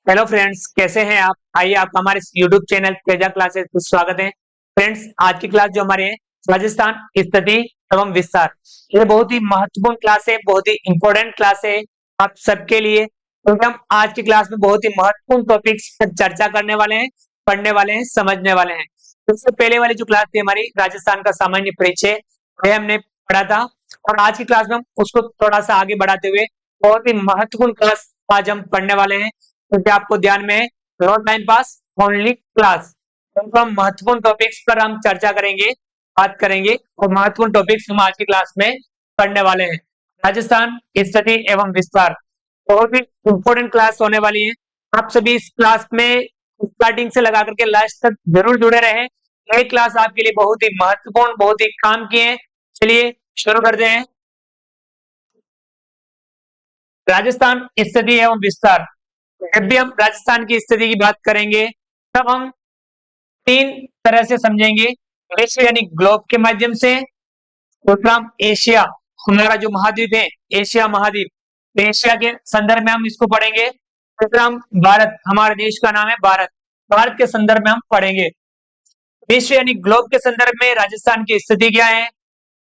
Hello friends, कैसे हैं आप? आइए आपका हमारे यूट्यूब चैनल तेजा क्लासेस में स्वागत है। फ्रेंड्स, आज की क्लास जो हमारे है राजस्थान स्थिति एवं विस्तार। ये बहुत ही महत्वपूर्ण क्लास है, बहुत ही इंपॉर्टेंट क्लास है आप सबके लिए, क्योंकि हम आज की क्लास में बहुत ही महत्वपूर्ण टॉपिक्स पर चर्चा करने वाले हैं, पढ़ने वाले हैं, समझने वाले हैं। सबसे पहले वाली जो क्लास थी हमारी राजस्थान का सामान्य परिचय, वह हमने पढ़ा था। और आज की क्लास में हम उसको थोड़ा सा आगे बढ़ाते हुए बहुत ही महत्वपूर्ण क्लास आज हम पढ़ने वाले हैं। क्योंकि आपको ध्यान में no time pass only class, तो हम महत्वपूर्ण टॉपिक्स पर हम चर्चा करेंगे, बात करेंगे और महत्वपूर्ण टॉपिक्स हम आज की क्लास में पढ़ने वाले हैं। राजस्थान स्थिति एवं विस्तार बहुत ही इंपॉर्टेंट क्लास होने वाली है। आप सभी इस क्लास में स्टार्टिंग से लगा करके लास्ट तक जरूर जुड़े रहे। ये क्लास आपके लिए बहुत ही महत्वपूर्ण, बहुत ही काम की है। चलिए शुरू करते हैं। राजस्थान स्थिति एवं विस्तार। जब भी हम राजस्थान की स्थिति की बात करेंगे तब हम तीन तरह से समझेंगे। विश्व यानी ग्लोब के माध्यम से, दूसरा हम एशिया, हमारा जो महाद्वीप है एशिया महाद्वीप, तो एशिया के संदर्भ में हम इसको पढ़ेंगे। तीसरा हम भारत, हमारे देश का नाम है भारत, भारत के संदर्भ में हम पढ़ेंगे। विश्व यानी ग्लोब के संदर्भ में राजस्थान की स्थिति क्या है,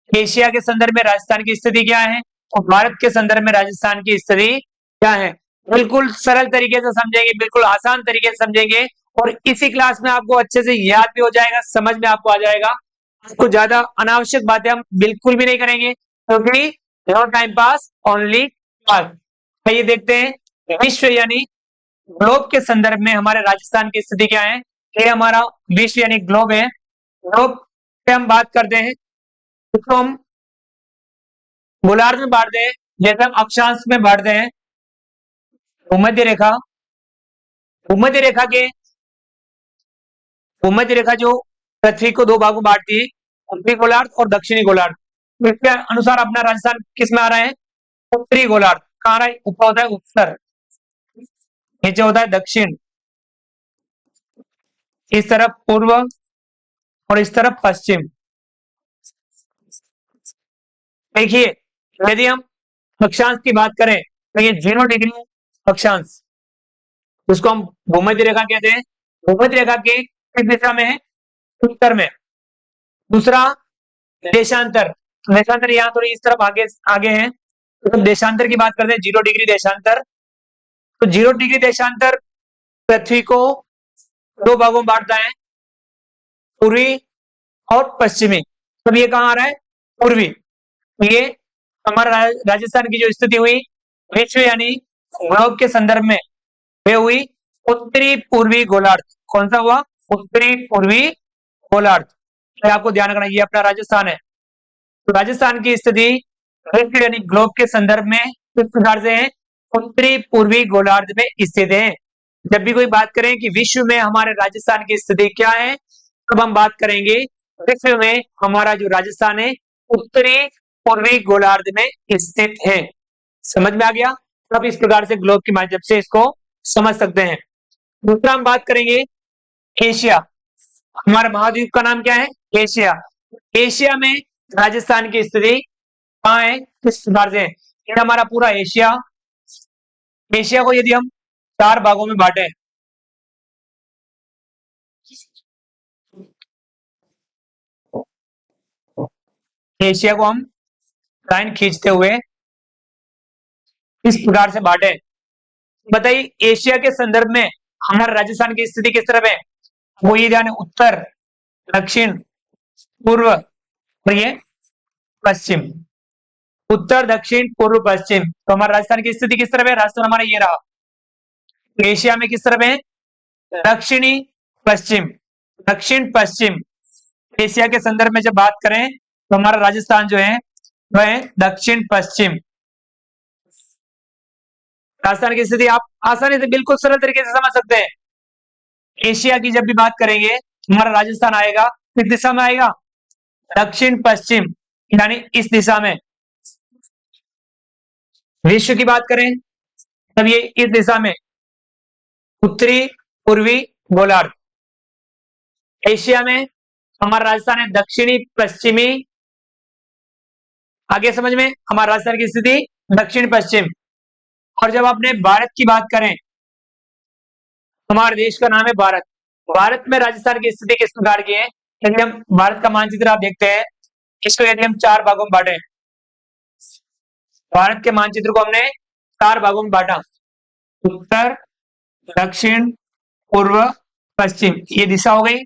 एशिया के संदर्भ में राजस्थान की स्थिति क्या है और भारत के संदर्भ में राजस्थान की स्थिति क्या है। बिल्कुल सरल तरीके से समझेंगे, बिल्कुल आसान तरीके से समझेंगे और इसी क्लास में आपको अच्छे से याद भी हो जाएगा, समझ में आपको आ जाएगा। आपको ज्यादा अनावश्यक बातें हम बिल्कुल भी नहीं करेंगे, क्योंकि no time pass only class. आइए देखते हैं विश्व यानी ग्लोब के संदर्भ में हमारे राजस्थान की स्थिति क्या है। ये हमारा विश्व यानी ग्लोब है। ग्लोब पे हम बात करते हैं, इसको हम गोलार्ध में बांटते हैं, जैसे हम अक्षांश में बांटते हैं। भूमध्य रेखा, भूमध्य रेखा के भूमध्य रेखा जो पृथ्वी को दो भागों में बांटती है, उत्तरी गोलार्ध और दक्षिणी गोलार्ध। तो इसके अनुसार अपना राजस्थान किस में आ रहा है? उत्तरी गोलार्ध। कहाँ आ रहा है? ऊपर होता है उत्तर, नीचे होता है दक्षिण, इस तरफ पूर्व और इस तरफ पश्चिम। देखिए, यदि हम अक्षांश की बात करें तो ये 0 डिग्री अक्षांश, जिसको हम भूमध्य रेखा कहते हैं। भूमध्य रेखा के किस दिशा में है? उत्तर में। दूसरा देशांतर, देशांतर यहाँ थोड़ी इस तरफ आगे आगे है। तो देशांतर की बात करते हैं, 0 डिग्री देशांतर। तो 0 डिग्री देशांतर पृथ्वी को दो भागों में बांटता है, पूर्वी और पश्चिमी। तो ये कहाँ आ रहा है? पूर्वी। ये हमारा राजस्थान की जो स्थिति हुई विश्व यानी ग्लोब के संदर्भ में, वे हुई उत्तरी पूर्वी गोलार्ध। कौन सा हुआ? उत्तरी पूर्वी गोलार्ध। तो आपको ध्यान रखना, ये अपना राजस्थान है। तो राजस्थान की स्थिति विश्व यानी ग्लोब के संदर्भ में किस प्रकार से है? उत्तरी पूर्वी गोलार्ध में स्थित है। जब भी कोई बात करें कि विश्व में हमारे राजस्थान की स्थिति क्या है, तब हम बात करेंगे विश्व में हमारा जो राजस्थान है उत्तरी पूर्वी गोलार्ध में स्थित है। समझ में आ गया? तो आप इस प्रकार से ग्लोब के माध्यम से इसको समझ सकते हैं। दूसरा हम बात करेंगे एशिया। हमारे महाद्वीप का नाम क्या है? एशिया। एशिया में राजस्थान की स्थिति कहाँ है, किस प्रकार से है? ये हमारा पूरा एशिया, एशिया को यदि हम चार भागों में बांटे, एशिया को हम लाइन खींचते हुए इस प्रकार से बांटे, बताइए एशिया के संदर्भ में हमारे राजस्थान की स्थिति किस तरफ है? वो ये ध्यान है, उत्तर, दक्षिण, पूर्व और ये पश्चिम। उत्तर, दक्षिण, पूर्व, पश्चिम। तो हमारा राजस्थान की स्थिति किस तरफ है? राजस्थान हमारा ये रहा। एशिया में किस तरफ है? दक्षिणी पश्चिम, दक्षिण पश्चिम। एशिया के संदर्भ में जब बात करें तो हमारा राजस्थान जो है वह है दक्षिण पश्चिम। राजस्थान की स्थिति आप आसानी से बिल्कुल सरल तरीके से समझ सकते हैं। एशिया की जब भी बात करेंगे हमारा राजस्थान आएगा किस दिशा में आएगा? दक्षिण पश्चिम, यानी इस दिशा में। विश्व की बात करें तब ये इस दिशा में, उत्तरी पूर्वी गोलार्ध। एशिया में हमारा राजस्थान है दक्षिणी पश्चिमी। आगे समझ में, हमारा राजस्थान की स्थिति दक्षिण पश्चिम। और जब आपने भारत की बात करें हमारे देश का नाम है भारत। भारत में राजस्थान की स्थिति किस प्रकार की है? यदि हम भारत का मानचित्र आप देखते हैं, इसको यदि हम 4 भागों में बांटे, भारत के मानचित्र को हमने 4 भागों में बांटा, उत्तर, दक्षिण, पूर्व, पश्चिम, ये दिशा हो गई।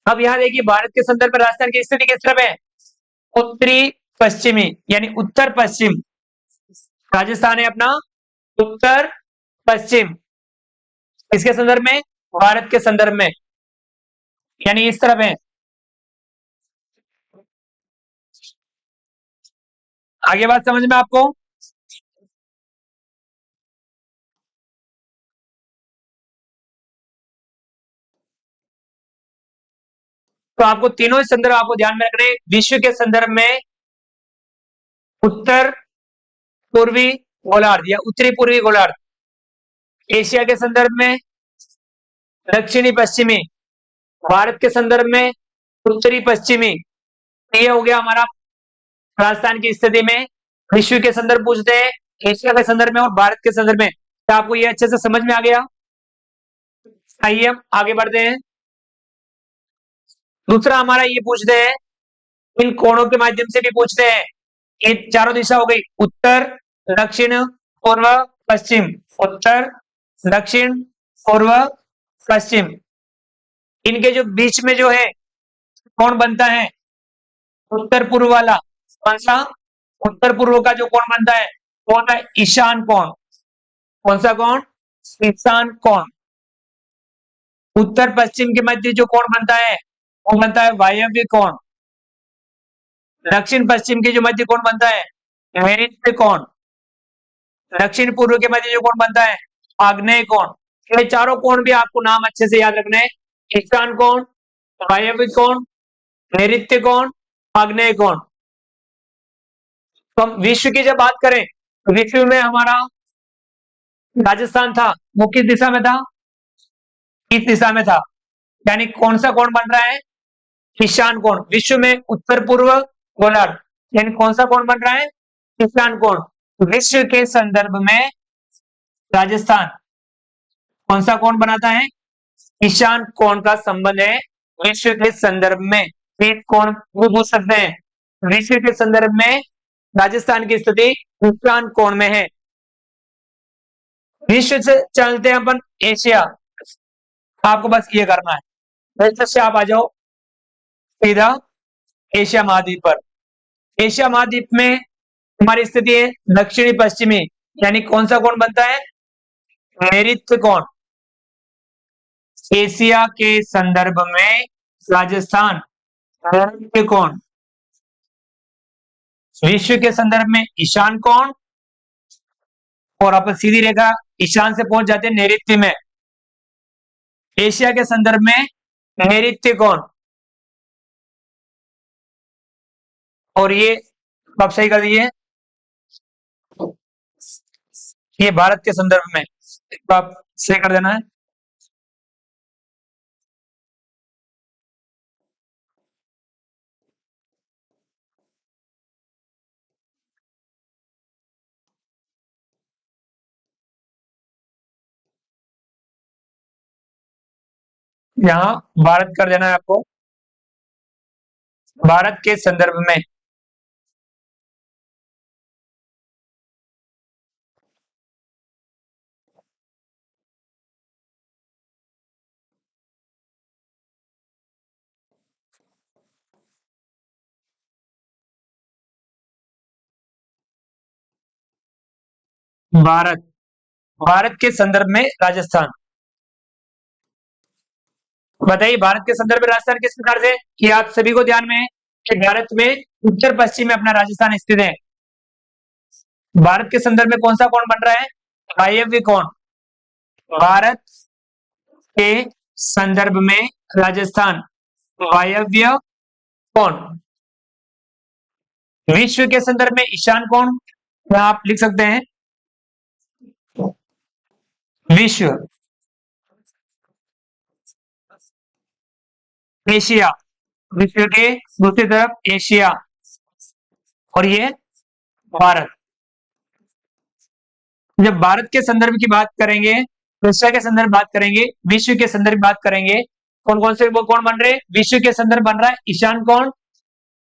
अब यहाँ देखिए भारत के संदर्भ में राजस्थान की स्थिति किस तरफ है? उत्तरी पश्चिमी, यानी उत्तर पश्चिम। राजस्थान है अपना उत्तर पश्चिम, इसके संदर्भ में, भारत के संदर्भ में, यानी इस तरफ है। आगे बात समझ में आपको? तो आपको तीनों संदर्भ आपको ध्यान में रखने। विश्व के संदर्भ में उत्तर पूर्वी गोलार्ध या उत्तरी पूर्वी गोलार्ध, एशिया के संदर्भ में दक्षिणी पश्चिमी, भारत के संदर्भ में उत्तरी पश्चिमी। ये हो गया हमारा राजस्थान की स्थिति में। विश्व के संदर्भ पूछते हैं, एशिया के संदर्भ में और भारत के संदर्भ में। तो आपको ये अच्छे से समझ में आ गया? आइए हम आगे बढ़ते हैं। दूसरा हमारा ये पूछते हैं, इन कोणों के माध्यम से भी पूछते हैं। ये चारों दिशा हो गई, उत्तर, दक्षिण, पूर्व, पश्चिम। उत्तर, दक्षिण, पूर्व, पश्चिम। इनके जो बीच में जो है कोण बनता है उत्तर पूर्व वाला, कौन सा? उत्तर पूर्व का जो कोण बनता है वो होता है ईशान कोण। कौन सा कोण? ईशान कोण। उत्तर पश्चिम के मध्य जो कोण बनता है वो बनता है वायव्य कोण। दक्षिण पश्चिम के जो मध्य कोण बनता है नैऋत्य कोण। दक्षिण पूर्व के मध्य जो कोण बनता है आग्नेय कोण। ये चारों कोण भी आपको नाम अच्छे से याद रखने हैं, ईशान कोण, वायव्य कोण, नैऋत्य कोण, आग्नेय कोण। तो हम विश्व की जब बात करें तो विश्व में हमारा राजस्थान था, वो किस दिशा में था? इस दिशा में था, यानी कौन सा कोण बन रहा है? ईशान कोण। विश्व में उत्तर पूर्व गोलार्ध, यानी कौन सा कोण बन रहा है? ईशान कोण। विश्व के संदर्भ में राजस्थान कौन सा कोण बनाता है? ईशान कोण का संबंध है विश्व के संदर्भ में। एक कोण वो पूछ सकते हैं, विश्व के संदर्भ में राजस्थान की स्थिति ईशान कोण में है। विश्व से चलते हैं अपन एशिया। आपको बस ये करना है, एशिया से आप आ जाओ सीधा एशिया महाद्वीप पर। एशिया महाद्वीप में हमारी स्थिति है दक्षिणी पश्चिमी, यानी कौन सा कोण बनता है? नैऋत्य कोण। एशिया के संदर्भ में राजस्थान नैऋत्य कोण, विश्व के संदर्भ में ईशान कोण, और अपन सीधी रेखा ईशान से पहुंच जाते हैं नैऋत्य में। एशिया के संदर्भ में नैऋत्य कोण, और ये आप सही कर दिए, ये भारत के संदर्भ में आप सही कर देना है। यहाँ भारत कर देना है आपको, भारत के संदर्भ में। भारत, भारत के संदर्भ में राजस्थान। बताइए भारत के संदर्भ में राजस्थान किस प्रकार से? कि आप सभी को ध्यान में है कि भारत में उत्तर पश्चिम में अपना राजस्थान स्थित है। भारत के संदर्भ में कौन सा कोण बन रहा है? वायव्य कोण। भारत के संदर्भ में राजस्थान वायव्य कोण। विश्व के संदर्भ में ईशान कोण, यहां आप लिख सकते हैं विश्व। एशिया, विश्व के दूसरी तरफ एशिया, और ये भारत। जब भारत के संदर्भ की बात करेंगे एशिया के संदर्भ बात करेंगे, विश्व के संदर्भ बात करेंगे। कौन कौन से वो कौन बन रहे हैं? विश्व के संदर्भ बन रहा है ईशान कौन,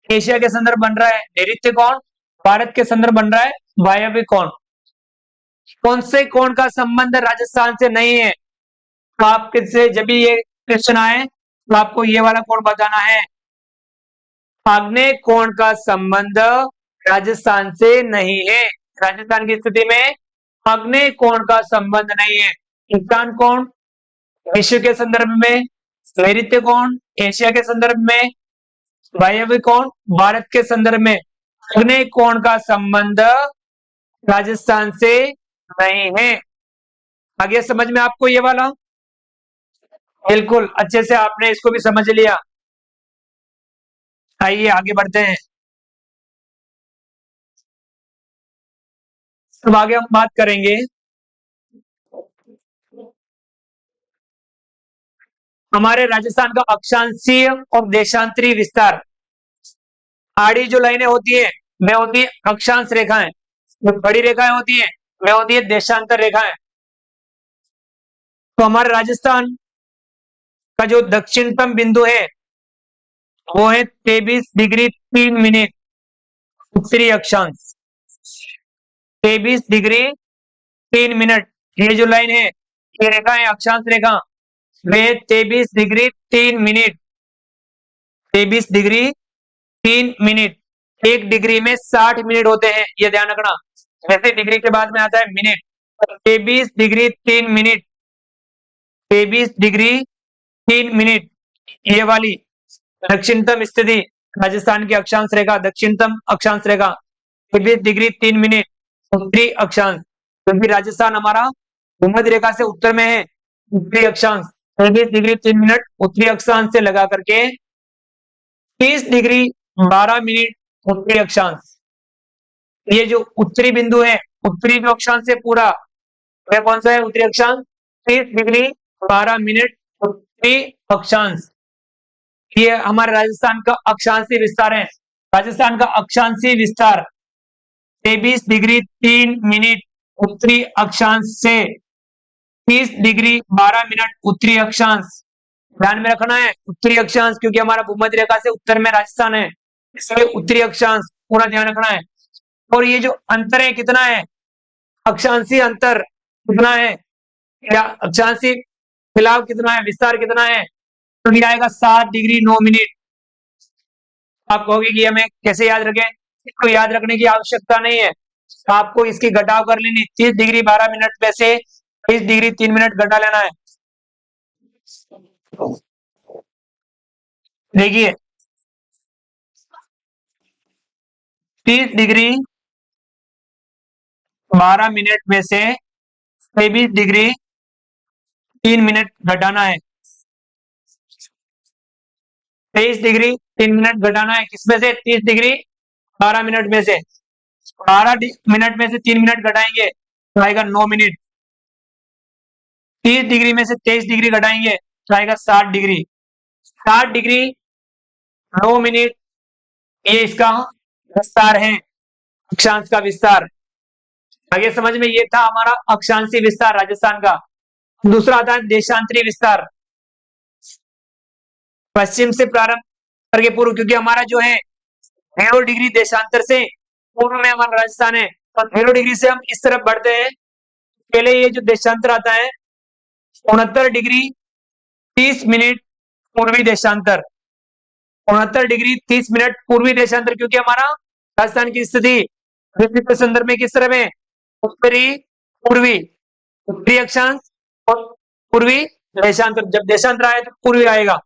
एशिया के संदर्भ बन रहा है नैऋत्य कौन, भारत के संदर्भ बन रहा है वायव्य कौन। कौन से कौन का संबंध राजस्थान से नहीं है? तो आप किससे जब भी ये क्वेश्चन आए तो आपको ये वाला कौन बताना है। आग्नेय कोण का संबंध राजस्थान से नहीं है। राजस्थान की स्थिति में आग्नेय कोण का संबंध नहीं है। ईशान कोण विश्व के संदर्भ में, नैऋत्य कोण एशिया के संदर्भ में, वायव्य कोण भारत के संदर्भ में आग्नेय कोण का संबंध राजस्थान से नहीं है। आगे समझ में आपको ये वाला? बिल्कुल अच्छे से आपने इसको भी समझ लिया। आइए आगे बढ़ते हैं। अब आगे हम बात करेंगे हमारे राजस्थान का अक्षांशीय और देशांतरी विस्तार। आड़ी जो लाइनें होती है वे होती है अक्षांश रेखाएं, जो बड़ी रेखाएं होती है वे होती है देशांतर रेखाएं। तो हमारे राजस्थान का जो दक्षिणतम बिंदु है वो है 23 डिग्री 3 मिनट उत्तरी अक्षांश। 23 डिग्री 3 मिनट ये जो लाइन है ये रेखा है अक्षांश रेखा, वे 23 डिग्री 3 मिनट। 23 डिग्री 3 मिनट, एक डिग्री में 60 मिनट होते हैं, ये ध्यान रखना। वैसे डिग्री के बाद में आता है minute. 23 degree 3 minute, 23 degree 3 minute ये वाली दक्षिणतम स्थिति राजस्थान की अक्षांश रेखा, दक्षिणतम अक्षांश रेखा 23 डिग्री 3 मिनट उत्तरी अक्षांश। क्योंकि राजस्थान हमारा भूमध्य रेखा से उत्तर में है, उत्तरी अक्षांश 23 डिग्री 3 मिनट उत्तरी अक्षांश से लगा करके 30 डिग्री 12 मिनट उत्तरी अक्षांश। ये जो उत्तरी बिंदु है उत्तरी अक्षांश से पूरा वह कौन सा है? उत्तरी अक्षांश 30 डिग्री 12 मिनट उत्तरी अक्षांश। ये हमारे राजस्थान का अक्षांशीय विस्तार है। राजस्थान का अक्षांशीय विस्तार 23 डिग्री 3 मिनट उत्तरी अक्षांश से 30 डिग्री 12 मिनट उत्तरी अक्षांश। ध्यान में रखना है उत्तरी अक्षांश, क्योंकि हमारा भूमध्य रेखा से उत्तर में राजस्थान है, इसलिए उत्तरी अक्षांश पूरा ध्यान रखना है। और ये जो अंतर है कितना है? अक्षांशीय अंतर कितना है या अक्षांशीय फैलाव कितना है, विस्तार कितना है? तो ये आएगा 7 डिग्री 9 मिनट। आप कहोगे कि हमें कैसे याद रखें? इसको याद रखने की आवश्यकता नहीं है, आपको इसकी घटाव कर लेनी। 30 डिग्री 12 मिनट में से 30 डिग्री 3 मिनट घटा लेना है। देखिए 30 डिग्री 12 मिनट में से 23 डिग्री 3 मिनट घटाना है। 23 डिग्री 3 मिनट घटाना है किसमें से? 30 डिग्री 12 मिनट में से। 12 मिनट में से 3 मिनट घटाएंगे तो आएगा 9 मिनट। 30 डिग्री में से 23 डिग्री घटाएंगे तो आएगा 60 डिग्री। 60 डिग्री 9 मिनट ये इसका विस्तार है, अक्षांश का विस्तार। आगे समझ में ये था हमारा अक्षांशीय विस्तार राजस्थान का। दूसरा आता है देशांतरी विस्तार। पश्चिम से प्रारंभ करके पूर्व, क्योंकि हमारा जो है 0 डिग्री देशांतर से पूर्व में हमारा राजस्थान है, तो 0 डिग्री से हम इस तरफ बढ़ते हैं। पहले ये जो देशांतर आता है 69 डिग्री 30 मिनट पूर्वी देशांतर। 69 डिग्री 30 मिनट पूर्वी देशांतर, क्योंकि हमारा राजस्थान की स्थिति पृथ्वी के संदर्भ में किस तरह में? उत्तरी पूर्वी, उत्तरी अक्षांश और पूर्वी देशांतर। जब देशांतर आए तो पूर्वी आएगा।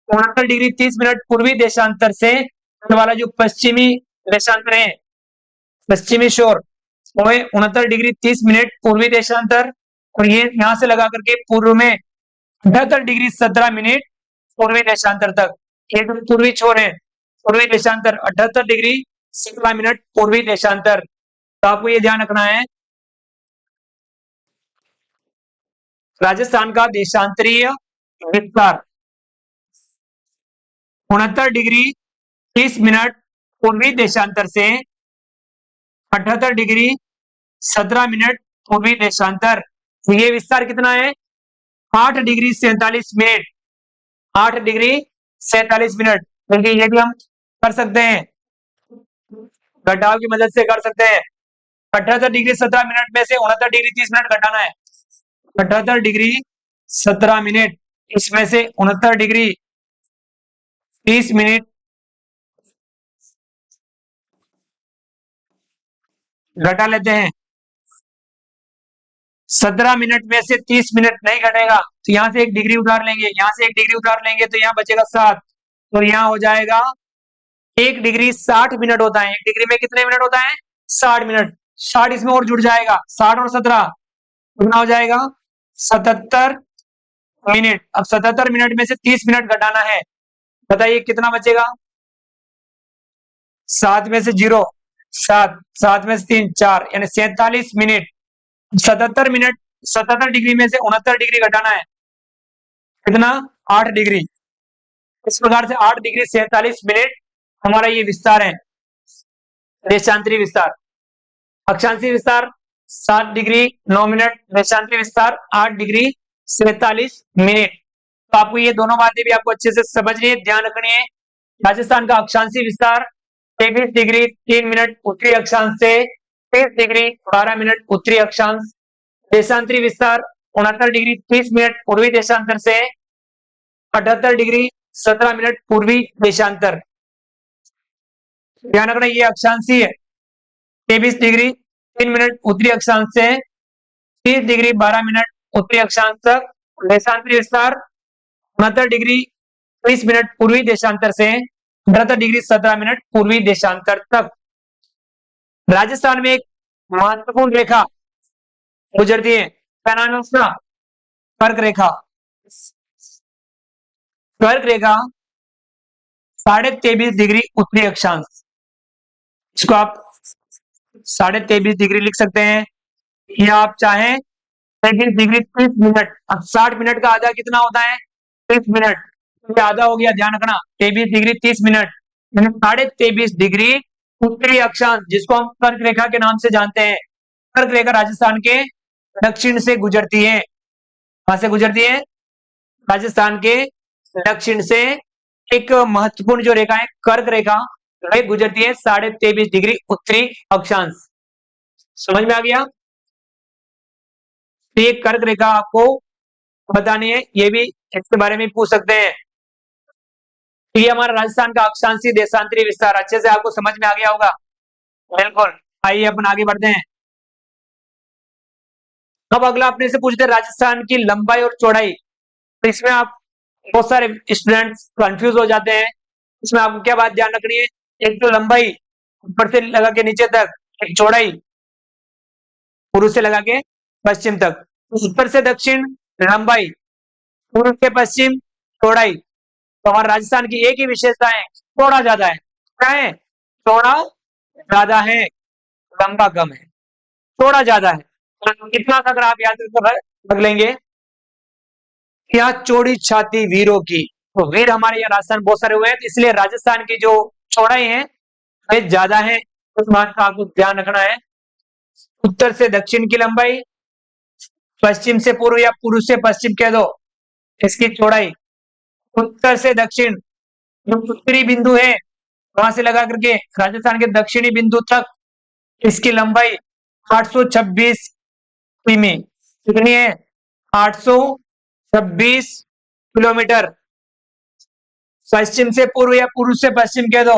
69 डिग्री 30 मिनट पूर्वी देशांतर से वाला जो पश्चिमी देशांतर है, पश्चिमी शोर, वो है 69 डिग्री 30 मिनट पूर्वी देशांतर। और ये यहां से लगा करके पूर्व में 78 डिग्री 17 मिनट पूर्वी देशांतर तक। ये जो पूर्वी छोर है पूर्वी देशांतर 78 डिग्री 17 मिनट पूर्वी देशांतर। तो आपको ये ध्यान रखना है राजस्थान का देशांतरीय विस्तार 69 डिग्री 30 मिनट पूर्वी देशांतर से 78 डिग्री 17 मिनट पूर्वी देशांतर। तो ये विस्तार कितना है? 8 डिग्री 47 मिनट, 8 डिग्री 47 मिनट। क्योंकि ये भी हम कर सकते हैं, घटाव की मदद से कर सकते हैं। 78 डिग्री 17 मिनट में से 69 डिग्री 30 मिनट घटाना है। 78 डिग्री 17 मिनट, इसमें से 69 डिग्री 30 मिनट घटा लेते हैं। 17 मिनट में से 30 मिनट नहीं घटेगा, तो यहां से 1 डिग्री उतार लेंगे, यहां से 1 डिग्री उतार लेंगे, तो यहाँ बचेगा 7। तो यहाँ हो जाएगा 1 डिग्री 60 मिनट होता है। 1 डिग्री में कितने मिनट होता है? 60 मिनट। 60 इसमें और जुड़ जाएगा, 60 और 17 कितना हो जाएगा? 77 मिनट। अब 77 मिनट में से 30 मिनट घटाना है, बताइए कितना बचेगा? 7 में से 0, 7, 7 में से 3, 4, यानी 47 मिनट। 77 मिनट, 77 डिग्री में से 69 डिग्री घटाना है, कितना? 8 डिग्री। इस प्रकार से 8 डिग्री 47 मिनट हमारा ये विस्तार है, देशांतरी विस्तार। अक्षांशीय विस्तार 7 डिग्री 9 मिनट, देशांतरी विस्तार 8 डिग्री 47 मिनट। तो आपको ये दोनों बातें भी आपको अच्छे से समझनी है, ध्यान रखनी है। राजस्थान का अक्षांशीय विस्तार 23 डिग्री 3 मिनट उत्तरी अक्षांश से 30 डिग्री 12 मिनट उत्तरी अक्षांश। देशांतरी विस्तार 69 डिग्री 30 मिनट पूर्वी देशांतर से 78 डिग्री 17 मिनट पूर्वी देशांतर। ध्यान रखना ये अक्षांशीय है, 23 डिग्री 3 मिनट उत्तरी अक्षांश से 30 डिग्री 12 मिनट उत्तरी अक्षांश तक। देशांतरी विस्तार 69 डिग्री 30 मिनट पूर्वी देशांतर से 78 डिग्री 17 मिनट पूर्वी देशांतर तक। राजस्थान में एक महत्वपूर्ण रेखा गुजरती है, क्या नाम है उसका? कर्क रेखा। कर्क रेखा 23.5 डिग्री उत्तरी अक्षांश, इसको आप 23.5 डिग्री लिख सकते हैं, या आप चाहें 23 डिग्री 30 मिनट। अब 60 मिनट का आधा कितना होता है? 30 मिनट, ये आधा हो गया, ध्यान रखना। 23 डिग्री 30 मिनट, 23.5 डिग्री उत्तरी अक्षांश, जिसको हम कर्क रेखा के नाम से जानते हैं। कर्क रेखा राजस्थान के दक्षिण से गुजरती है। कहां से गुजरती है? राजस्थान के दक्षिण से एक महत्वपूर्ण जो रेखा है कर्क रेखा, वह गुजरती है 23.5 डिग्री उत्तरी अक्षांश। समझ में आ गया? तो ये कर्क रेखा आपको बतानी है, ये भी इसके बारे में पूछ सकते हैं। तो ये हमारा राजस्थान का अक्षांशीय देशांतरी विस्तार अच्छे से आपको समझ में आ गया होगा। बिल्कुल, आइए अपन आगे बढ़ते हैं। अब अगला अपने से पूछते हैं राजस्थान की लंबाई और चौड़ाई। तो इसमें आप बहुत सारे स्टूडेंट्स कंफ्यूज हो जाते हैं। इसमें आपको क्या बात ध्यान रखनी है? एक तो लंबाई ऊपर से लगा के नीचे तक, एक चौड़ाई पूर्व से लगा के पश्चिम तक। उत्तर से दक्षिण लंबाई, पूर्व से पश्चिम चौड़ाई। तो हमारे राजस्थान की एक ही विशेषता है, चौड़ा ज्यादा है। क्या है? चौड़ा ज्यादा है, लंबा कम है। चौड़ा ज्यादा है, तो इतना सा अगर आप याद रख लेंगे, यहाँ चौड़ी छाती वीरों की। तो वीर हमारे यहाँ राजस्थान बहुत सारे हुए हैं, तो इसलिए राजस्थान की जो चौड़ाई है वह ज्यादा है, उस बात का आपको ध्यान रखना है। उत्तर से दक्षिण की लंबाई, पश्चिम से पूर्व या पूर्व से पश्चिम कह दो, इसकी चौड़ाई। उत्तर से दक्षिण जो उत्तरी बिंदु है वहां से लगा करके राजस्थान के दक्षिणी बिंदु तक, इसकी लंबाई 826 किमी। कितनी है? 826 किलोमीटर। पश्चिम से पूर्व या पूर्व से पश्चिम कह दो,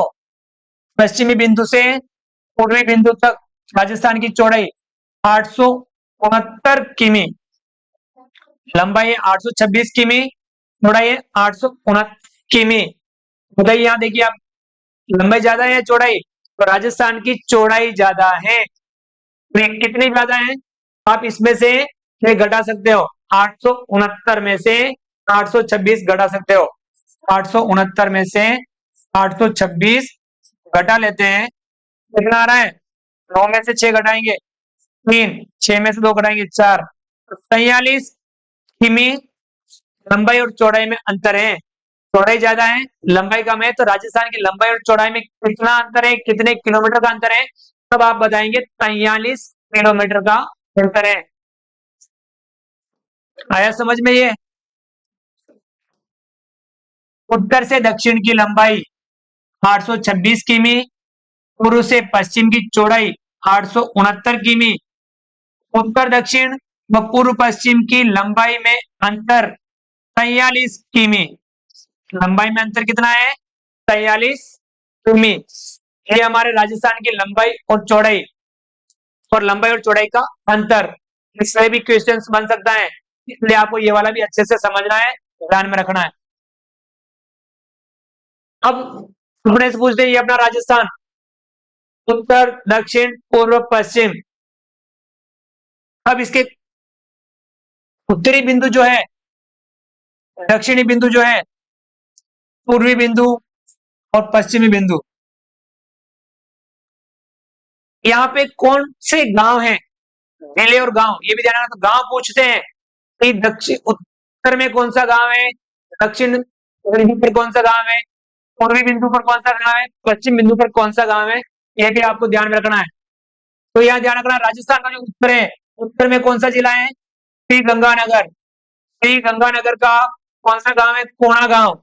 पश्चिमी बिंदु से पूर्वी बिंदु तक राजस्थान की चौड़ाई 869 किमी। लंबाई है 826 किमी, चौड़ाई है 869 किमी। बताइए, यहाँ देखिए आप, लंबाई ज्यादा है या चौड़ाई? तो राजस्थान की चौड़ाई ज्यादा है। कितनी ज्यादा है? आप इसमें से घटा सकते हो, 869 में से 826 घटा सकते हो। 869 में से 826 घटा लेते हैं, कितना आ रहा है? 9 में से 6 घटाएंगे 3, 6 में से 2 घटाएंगे 4, 43 किमी लंबाई और चौड़ाई में अंतर है। चौड़ाई ज्यादा है, लंबाई कम है, तो राजस्थान की लंबाई और चौड़ाई में कितना अंतर है, कितने किलोमीटर का अंतर है? तब आप बताएंगे 43 किलोमीटर का अंतर है। आया समझ में ये? उत्तर से दक्षिण की लंबाई 826 किमी, पूर्व से पश्चिम की चौड़ाई 869 किमी, उत्तर दक्षिण व पूर्व पश्चिम की लंबाई में अंतर 43 किमी। लंबाई में अंतर कितना है? 43 किमी। ये हमारे राजस्थान की लंबाई और चौड़ाई, और लंबाई और चौड़ाई का अंतर, इससे भी क्वेश्चन बन सकता है, इसलिए आपको ये वाला भी अच्छे से समझना है, ध्यान में रखना है। अब अपने से पूछते हैं ये अपना राजस्थान, उत्तर दक्षिण पूर्व पश्चिम। अब इसके उत्तरी बिंदु जो है, दक्षिणी बिंदु जो है, पूर्वी बिंदु और पश्चिमी बिंदु, यहाँ पे कौन से गांव हैं? जिले और गांव ये भी ध्यान रखना। तो गांव पूछते हैं कि दक्षिण उत्तर में कौन सा गांव है, दक्षिण बिंदु पर कौन सा गांव है, पूर्वी बिंदु पर कौन सा गांव है, पश्चिम बिंदु पर कौन सा गांव है, ये भी आपको ध्यान में रखना है। तो यहाँ ध्यान रखना, राजस्थान का जो उत्तर है, उत्तर में कौन सा जिला है? श्री गंगानगर। श्री गंगानगर का कौन सा गांव है? कोणा गांव।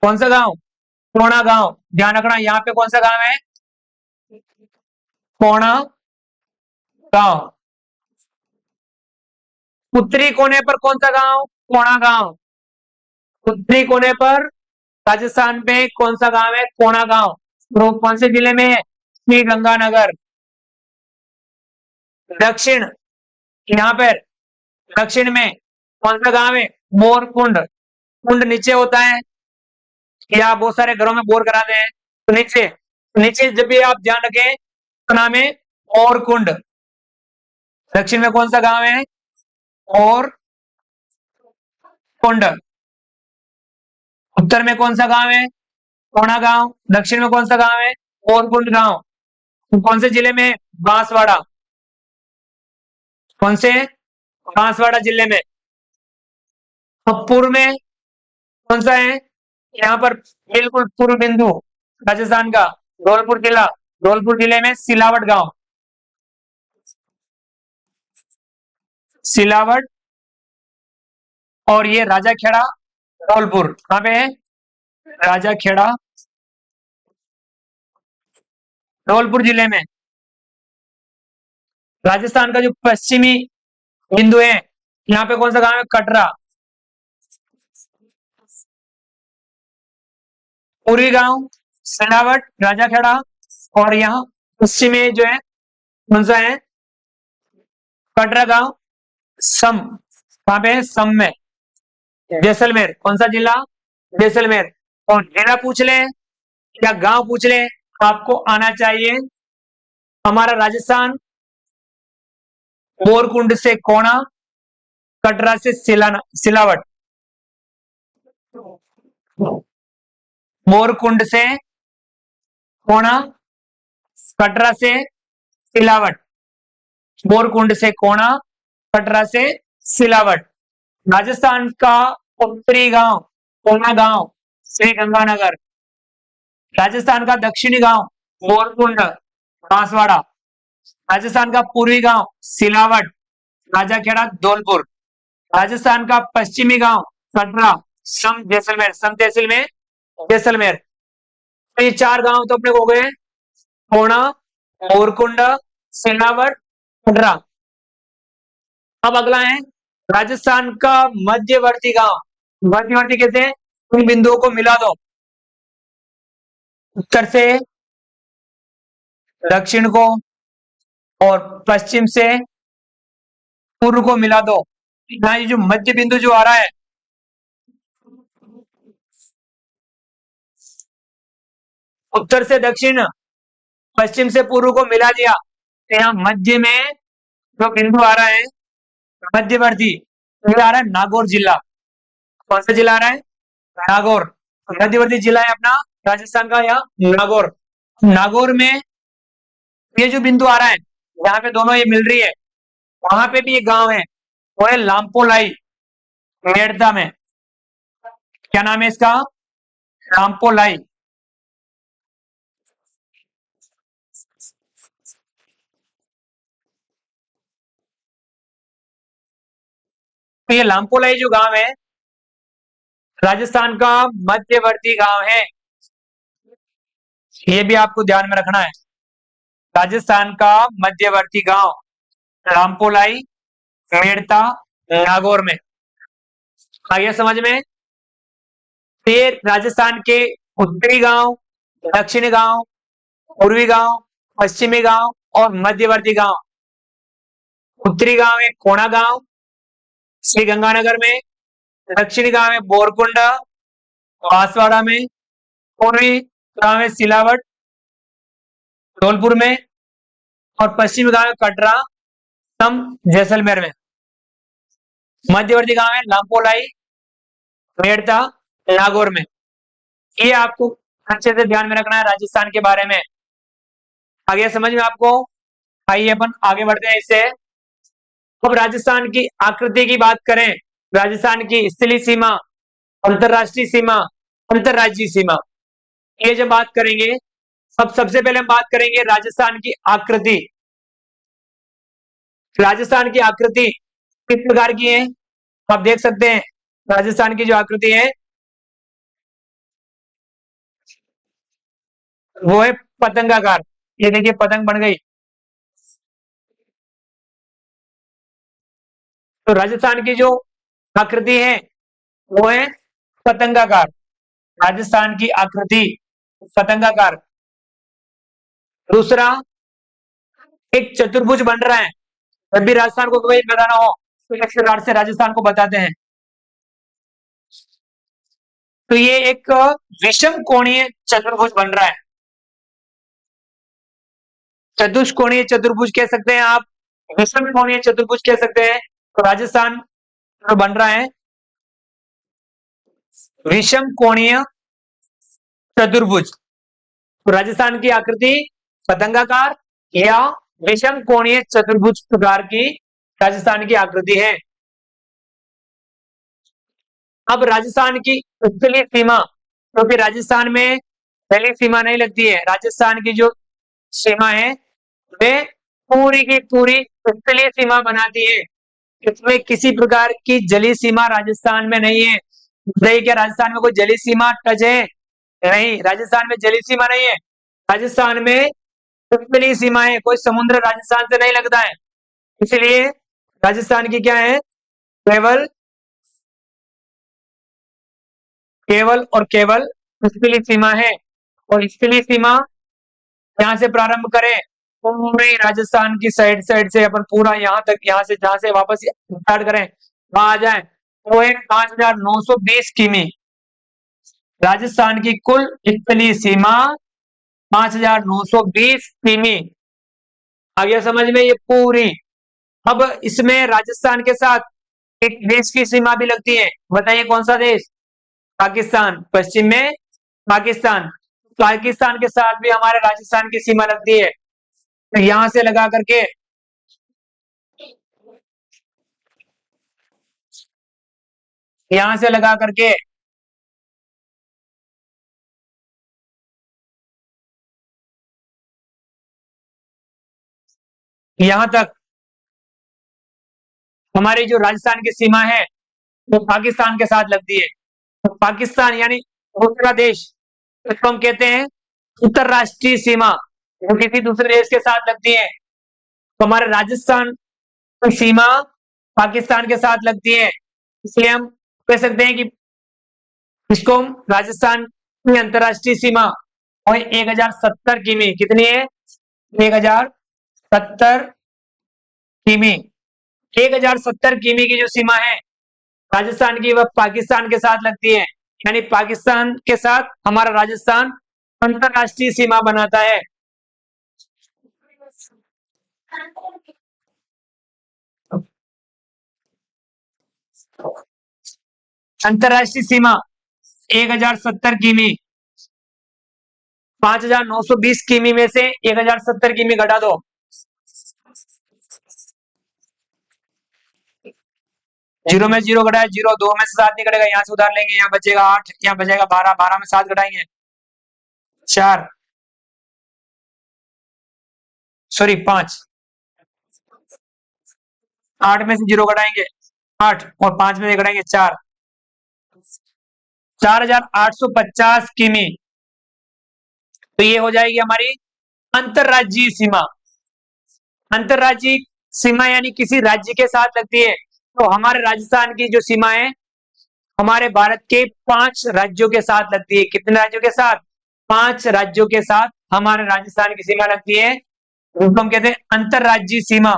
कौन सा गांव? कोणा गांव। ध्यान रखना, यहाँ पे कौन सा गांव है? कोणा गांव। उत्तरी कोने पर कौन सा गांव? कोणा गांव। उत्तरी कोने पर राजस्थान में कौन सा गांव है? कोणा गांव। तो कौन से जिले में है? श्री गंगानगर। दक्षिण, यहाँ पर दक्षिण में कौन सा गांव है? मोरकुंड। कुंड नीचे होता है, या बहुत सारे घरों में बोर कराते हैं, तो नीचे, नीचे जब भी आप ध्यान रखें तो नाम है मोरकुंड। दक्षिण में कौन सा गांव है? और कुंड। उत्तर में कौन सा गांव है? कोणा गांव। दक्षिण में कौन सा गांव है? मोरकुंड गांव। कौन से जिले में? बांसवाड़ा। कौन से? बांसवाड़ा जिले में। अब पूर्व में कौन सा है? यहाँ पर बिल्कुल पूर्व बिंदु राजस्थान का धौलपुर जिला। धौलपुर जिले में सिलावट गांव। सिलावट, और ये राजाखेड़ा धौलपुर कहां पे है? राजाखेड़ा धौलपुर जिले में। राजस्थान का जो पश्चिमी बिंदु है, यहाँ पे कौन सा गांव है? कटरा। पूर्वी गांव सिलावट, राजाखेड़ा, और यहाँ पश्चिमी जो है कौन सा है? कटरा गांव। सम कहां पे है? सम में। जैसलमेर। कौन सा जिला? जैसलमेर। और जिला पूछ ले या गांव पूछ ले, आपको आना चाहिए हमारा राजस्थान मोरकुंड से कोणा, कटरा से सिलावट। मोरकुंड से कोणा, कटरा से सिलावट। मोरकुंड से कोणा, कटरा से सिलावट। राजस्थान का उत्तरी गांव कोणा गांव, श्री गंगानगर। राजस्थान का दक्षिणी गांव मोरकुंड, बांसवाड़ा। राजस्थान का पूर्वी गांव सिलावट, राजाखेड़ा, धौलपुर। राजस्थान का पश्चिमी गांव कटरा, सम जैसलमेर। सम तहसील में जैसलमेर। तो ये चार गांव तो अपने को हो गए, कोणा, मोरकुंड, सिलावट, कटरा। अब अगला है राजस्थान का मध्यवर्ती गांव। मध्यवर्ती कैसे? उन बिंदुओं को मिला दो, उत्तर से दक्षिण को और पश्चिम से पूर्व को मिला दो। यहाँ ये जो मध्य बिंदु जो आ रहा है, उत्तर से दक्षिण पश्चिम से पूर्व को मिला दिया, तो यहाँ मध्य में जो बिंदु आ रहा है मध्यवर्ती, ये आ रहा है नागौर जिला। कौन सा जिला आ रहा है? नागौर। मध्यवर्ती जिला है अपना राजस्थान का, यहाँ नागौर। नागौर में ये जो बिंदु आ रहा है, यहाँ पे दोनों ये मिल रही है, वहां पे भी एक गांव है, वो है लामपोलाई, मेड़ता में। क्या नाम है इसका? लामपोलाई। तो ये लामपोलाई जो गांव है राजस्थान का मध्यवर्ती गांव है, ये भी आपको ध्यान में रखना है। राजस्थान का मध्यवर्ती गांव रामपोलाई, मेड़ता, नागौर में। आ गया समझ में? फिर राजस्थान के उत्तरी गांव, दक्षिणी गांव, पूर्वी गांव, पश्चिमी गांव और मध्यवर्ती गांव। उत्तरी गांव है कोणा गांव श्री गंगानगर में, दक्षिणी गांव है बोरकुंडा बांसवाड़ा में, पूर्वी गांव है सिलावट धौलपुर में और पश्चिमी गांव है कटरा सम जैसलमेर में। मध्यवर्ती गांव है लामपोलाई, मेड़ता, नागौर में। ये आपको अच्छे से ध्यान में रखना है राजस्थान के बारे में। आगे समझ में आपको? आइए अपन आगे बढ़ते हैं इससे। अब राजस्थान की आकृति की बात करें, राजस्थान की स्थलीय सीमा, अंतरराष्ट्रीय सीमा, अंतरराज्यीय सीमा, ये जब बात करेंगे अब सबसे पहले हम बात करेंगे राजस्थान की आकृति। राजस्थान की आकृति किस प्रकार की है आप देख सकते हैं। राजस्थान की जो आकृति है वो है पतंगाकार। ये देखिए पतंग बन गई। तो राजस्थान की जो आकृति है वो है पतंगाकार। राजस्थान की आकृति पतंगाकार। दूसरा, एक चतुर्भुज बन रहा है। जब भी राजस्थान को कोई बताना हो तो इस प्रकार से राजस्थान को बताते हैं। तो ये एक विषम कोणीय चतुर्भुज बन रहा है। चतुष्कोणीय चतुर्भुज कह सकते हैं आप, विषम कोणीय चतुर्भुज कह सकते हैं। तो राजस्थान जो बन रहा है विषम कोणीय चतुर्भुज। तो राजस्थान की आकृति पतंगाकार या विषम कोणीय चतुर्भुज प्रकार की राजस्थान की आकृति है। अब राजस्थान की उत्तरी सीमा, क्योंकि राजस्थान में पहली सीमा नहीं लगती है, राजस्थान की जो सीमा है वे पूरी की पूरी उत्तरी सीमा बनाती है। इसमें किसी प्रकार की जलीय सीमा राजस्थान में नहीं है। बताइए क्या राजस्थान में कोई जलीय सीमा टच है? नहीं, राजस्थान में जलीय सीमा नहीं है। राजस्थान में उत्तरी सीमा है, कोई समुद्र राजस्थान से नहीं लगता है। इसलिए राजस्थान की क्या है, केवल केवल और केवल स्थलीय सीमा है। और स्थलीय सीमा यहाँ से प्रारंभ करें पूरे राजस्थान की साइड साइड से अपन पूरा यहाँ तक, यहाँ से जहां से वापस स्टार्ट करें वहां आ जाए, वो है 5,920 किमी। राजस्थान की कुल स्थलीय सीमा 5,920 किमी। आ गया समझ में ये पूरी? अब इसमें राजस्थान के साथ एक देश की सीमा भी लगती है। बताइए कौन सा देश? पाकिस्तान। पश्चिम में पाकिस्तान। पाकिस्तान के साथ भी हमारे राजस्थान की सीमा लगती है। तो यहां से लगा करके यहां से लगा करके यहां तक हमारी जो राजस्थान की सीमा है वो पाकिस्तान के साथ लगती है। तो पाकिस्तान यानी दूसरा देश, इसको हम कहते हैं अंतरराष्ट्रीय सीमा, जो किसी दूसरे देश के साथ लगती है। तो हमारे राजस्थान की सीमा पाकिस्तान के साथ लगती है। इसलिए हम कह सकते हैं कि इसको हम राजस्थान की अंतरराष्ट्रीय सीमा और 1,070 किमी, कितनी है? 1,070 किमी। 1,070 किमी की जो सीमा है राजस्थान की, वह पाकिस्तान के साथ लगती है। यानी पाकिस्तान के साथ हमारा राजस्थान अंतरराष्ट्रीय सीमा बनाता है। अंतरराष्ट्रीय सीमा 1,070 किमी। 5,920 किमी में से 1,070 किमी घटा दो। जीरो में जीरो घटाए जीरो, दो में से 7 नहीं घटेगा, यहाँ से उधार लेंगे, यहाँ बचेगा 8, यहाँ बचेगा 12, 12 में 7 घटाएंगे 4, सॉरी 5, 8 में से जीरो घटाएंगे 8 और 5 में से घटाएंगे 4, 4850 किमी। तो ये हो जाएगी हमारी अंतरराज्यीय सीमा। अंतरराज्यीय सीमा यानी किसी राज्य के साथ लगती है। तो हमारे राजस्थान की जो सीमा है हमारे भारत के 5 राज्यों के साथ लगती है। कितने राज्यों के साथ? 5 राज्यों के साथ हमारे राजस्थान की सीमा लगती है, जिसको हम कहते हैं अंतरराज्यीय सीमा।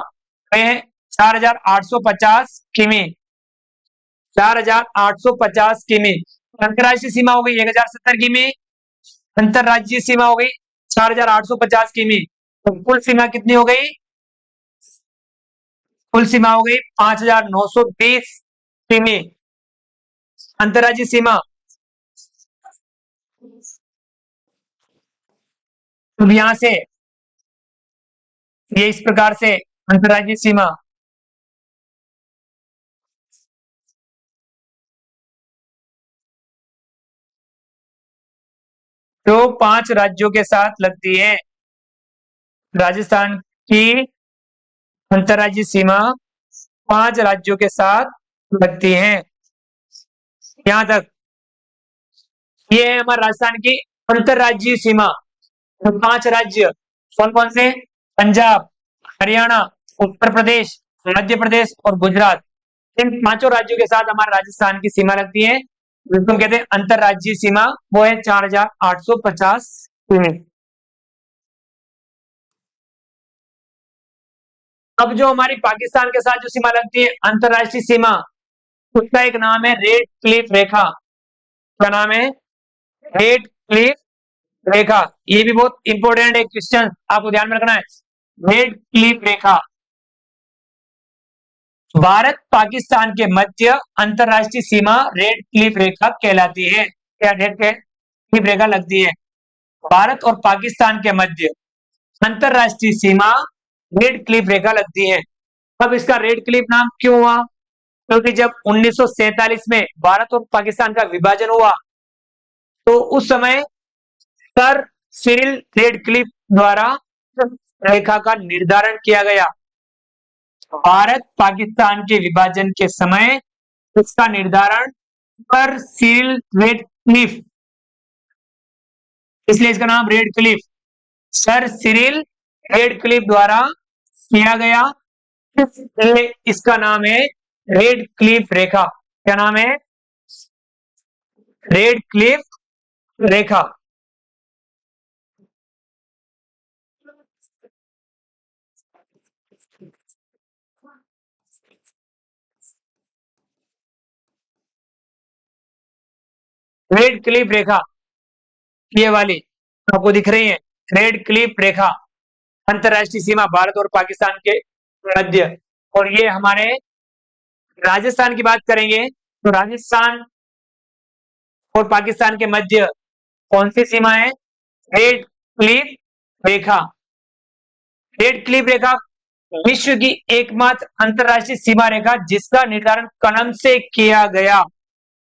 4850 किमी, 4850 किमी। अंतरराष्ट्रीय सीमा हो गई 1070 किमी, अंतरराज्यीय सीमा हो गई 4850 किमी। तो कुल सीमा कितनी हो गई? कुल सीमा हो गई 5920 किमी अंतरराज्यीय सीमा। तो यहां से ये इस प्रकार से अंतरराज्यीय सीमा जो 5 राज्यों के साथ लगती है। राजस्थान की अंतरराज्यीय सीमा 5 राज्यों के साथ लगती है। यहां तक ये है हमारे राजस्थान की अंतरराज्यीय सीमा। तो 5 राज्य कौन कौन से? पंजाब, हरियाणा, उत्तर प्रदेश, मध्य प्रदेश और गुजरात। इन 5 राज्यों के साथ हमारे राजस्थान की सीमा लगती है, जिसको हम कहते हैं अंतरराज्यीय सीमा। वो है 4850 किमी। अब जो हमारी पाकिस्तान के साथ जो सीमा लगती है अंतरराष्ट्रीय सीमा, उसका एक नाम है रेड क्लिफ रेखा। क्या नाम है? रेड क्लिफ रेखा। ये भी बहुत इंपॉर्टेंट है क्वेश्चन, आपको ध्यान में रखना है। रेड क्लिफ रेखा भारत पाकिस्तान के मध्य अंतरराष्ट्रीय सीमा रेड क्लिफ रेखा कहलाती है। क्या रेड क्लिफ रेखा लगती है? भारत और पाकिस्तान के मध्य अंतरराष्ट्रीय सीमा रेड क्लिफ रेखा लगती है। अब इसका रेड क्लिफ नाम क्यों हुआ? क्योंकि जब 1947 में भारत और पाकिस्तान का विभाजन हुआ तो उस समय सर सिरिल रेडक्लिफ द्वारा रेखा का निर्धारण किया गया। भारत पाकिस्तान के विभाजन के समय इसका निर्धारण सर सिरिल रेडक्लिफ, इसलिए इसका नाम रेडक्लिफ, सर सिरिल रेडक्लिफ द्वारा किया गया, इसलिए इसका नाम है रेडक्लिफ रेखा। क्या नाम है? रेडक्लिफ रेखा। रेड क्लिफ रेखा ये वाली आपको दिख रही है, रेड क्लिफ रेखा अंतरराष्ट्रीय सीमा भारत और पाकिस्तान के मध्य। और ये हमारे राजस्थान की बात करेंगे तो राजस्थान और पाकिस्तान के मध्य कौन सी सीमा है? रेड क्लिफ रेखा। रेड क्लिफ रेखा विश्व की एकमात्र अंतरराष्ट्रीय सीमा रेखा जिसका निर्धारण कलम से किया गया।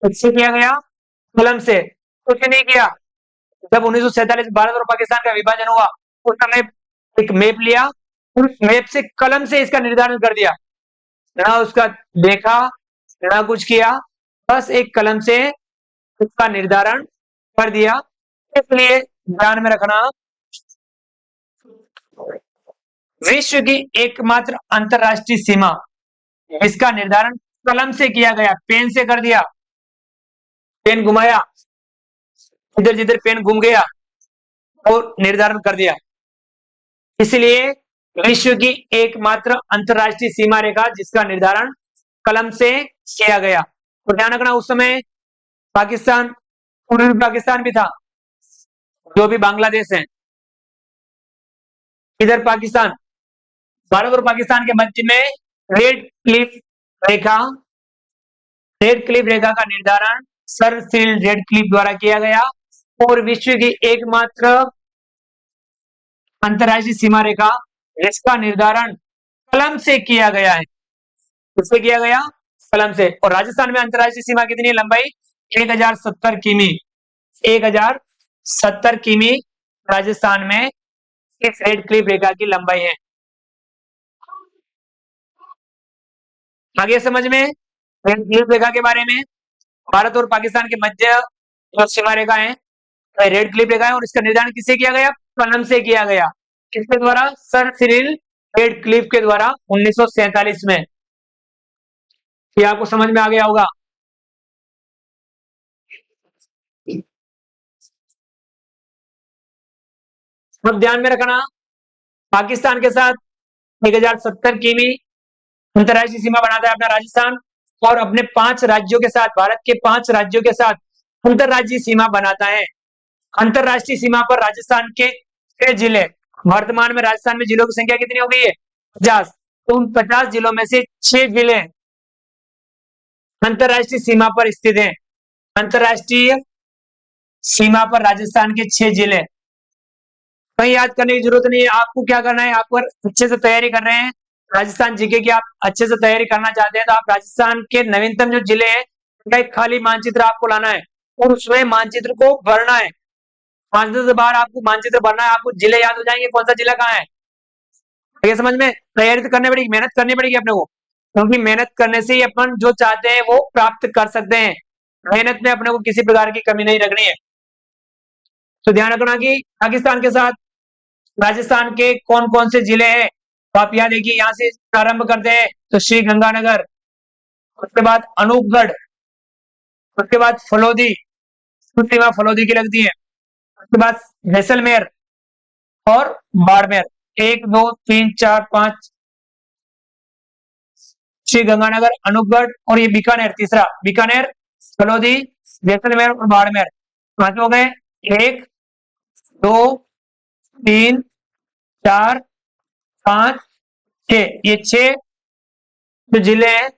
किससे किया गया? कलम से। कुछ नहीं किया। जब 1947 भारत और पाकिस्तान का विभाजन हुआ उस समय एक मैप लिया, उस मैप से कलम से इसका निर्धारण कर दिया, ना उसका देखा ना कुछ किया, बस एक कलम से इसका निर्धारण कर दिया। इसलिए ध्यान में रखना, विश्व की एकमात्र अंतरराष्ट्रीय सीमा इसका निर्धारण कलम से किया गया, पेन से कर दिया, पेन घुमाया, इधर जिधर पेन घूम गया और निर्धारण कर दिया। इसलिए विश्व की एकमात्र अंतरराष्ट्रीय सीमा रेखा जिसका निर्धारण कलम से किया गया। तो ध्यान रखना उस समय पाकिस्तान, पूर्वी पाकिस्तान भी था जो भी बांग्लादेश है, इधर पाकिस्तान, भारत और पाकिस्तान के मध्य में रेड क्लिफ रेखा, रेड क्लिफ रेखा का निर्धारण सर सिरिल रेडक्लिफ द्वारा किया गया और विश्व की एकमात्र अंतरराष्ट्रीय सीमा रेखा जिसका निर्धारण कलम से किया गया है। किससे किया गया? कलम से। और राजस्थान में अंतरराष्ट्रीय सीमा कितनी है? लंबाई 1070 किमी। 1070 किमी राजस्थान में इस रेड क्लिफ रेखा की लंबाई है। आगे समझ में? रेड क्लिफ रेखा के बारे में, भारत और पाकिस्तान के मध्य जो सीमा रेखा है रेड क्लिफ रेखा है, और इसका निर्धारण किससे किया गया? कलम से किया गया। किसके द्वारा? सर सिरिल रेड क्लिफ के द्वारा 1947 में। ये आपको समझ में आ गया होगा। अब ध्यान में रखना, पाकिस्तान के साथ 1070 किमी अंतरराष्ट्रीय सीमा बनाता है अपना राजस्थान, और अपने 5 राज्यों के साथ, भारत के 5 राज्यों के साथ अंतरराज्यीय सीमा बनाता है। अंतरराष्ट्रीय सीमा पर राजस्थान के 6 जिले, वर्तमान में राजस्थान में जिलों की संख्या कितनी हो गई है? 50। तो उन 50 जिलों में से 6 जिले अंतरराष्ट्रीय सीमा पर स्थित हैं। अंतरराष्ट्रीय सीमा पर राजस्थान के 6 जिले। कहीं याद करने की जरूरत नहीं है। आपको क्या करना है, आप अच्छे से तैयारी कर रहे हैं राजस्थान जीके की, आप अच्छे से तैयारी करना चाहते हैं तो आप राजस्थान के नवीनतम जो जिले हैं उनका एक खाली मानचित्र आपको लाना है और उसमें मानचित्र को भरना है। 5-10 बार आपको मानचित्र भरना है, आपको जिले याद हो जाएंगे कौन सा जिला कहाँ है। ये समझ में? तैयारी तो करनी पड़ेगी, मेहनत करनी पड़ेगी अपने को, क्योंकि मेहनत करने से ही अपन जो चाहते हैं वो प्राप्त कर सकते हैं। मेहनत में अपने को किसी प्रकार की कमी नहीं रखनी है। तो ध्यान रखना कि पाकिस्तान के साथ राजस्थान के कौन कौन से जिले हैं, तो आप यहाँ देखिए, यहाँ से प्रारंभ करते हैं तो श्री गंगानगर, उसके बाद अनूपगढ़, उसके बाद फलोदी, सीमा फलोदी की लगती है, उसके बाद जैसलमेर और बाड़मेर। 1 2 3 4 5 श्री गंगानगर, अनूपगढ़ और ये बीकानेर, तीसरा बीकानेर, फलोदी, जैसलमेर और बाड़मेर। पांच हो गए, 1 2 3 4 5 6। ये 6 जो जिले हैं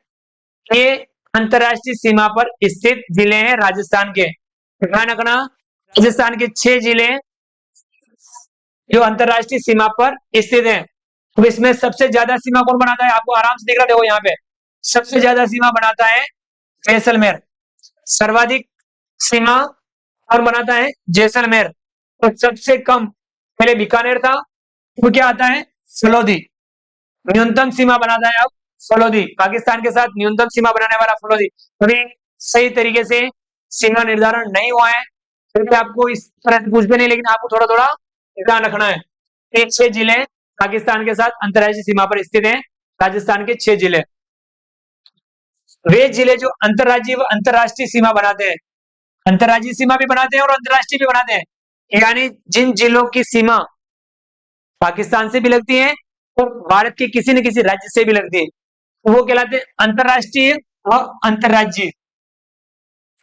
ये अंतरराष्ट्रीय सीमा पर स्थित जिले हैं राजस्थान के। ध्यान रखना, राजस्थान के 6 जिले जो अंतरराष्ट्रीय सीमा पर स्थित हैं। तो इसमें सबसे ज्यादा सीमा कौन बनाता है? आपको आराम से दिख रहा, देखो यहाँ पे सबसे ज्यादा सीमा बनाता है जैसलमेर। सर्वाधिक सीमा कौन बनाता है? जैसलमेर। तो सबसे कम पहले बीकानेर था, वो क्या आता है? फलोदी। न्यूनतम सीमा बनाता है अब फलोदी, पाकिस्तान के साथ न्यूनतम सीमा बनाने वाला फलोदी। अभी सही तरीके से सीमा निर्धारण नहीं हुआ है, फिर आपको इस तरह से पूछते नहीं, लेकिन आपको थोड़ा थोड़ा ध्यान रखना है। ये 6 जिले पाकिस्तान के साथ अंतरराष्ट्रीय सीमा पर स्थित हैं, राजस्थान के 6 जिले। वे जिले जो अंतरराज्यीय व अंतरराष्ट्रीय सीमा बनाते हैं, अंतरराज्यीय सीमा भी बनाते हैं और अंतरराष्ट्रीय भी बनाते हैं, यानी जिन जिलों की सीमा पाकिस्तान से भी लगती है और भारत के किसी न किसी राज्य से भी लगती है, तो वो कहलाते हैं अंतरराष्ट्रीय व अंतरराज्यीय।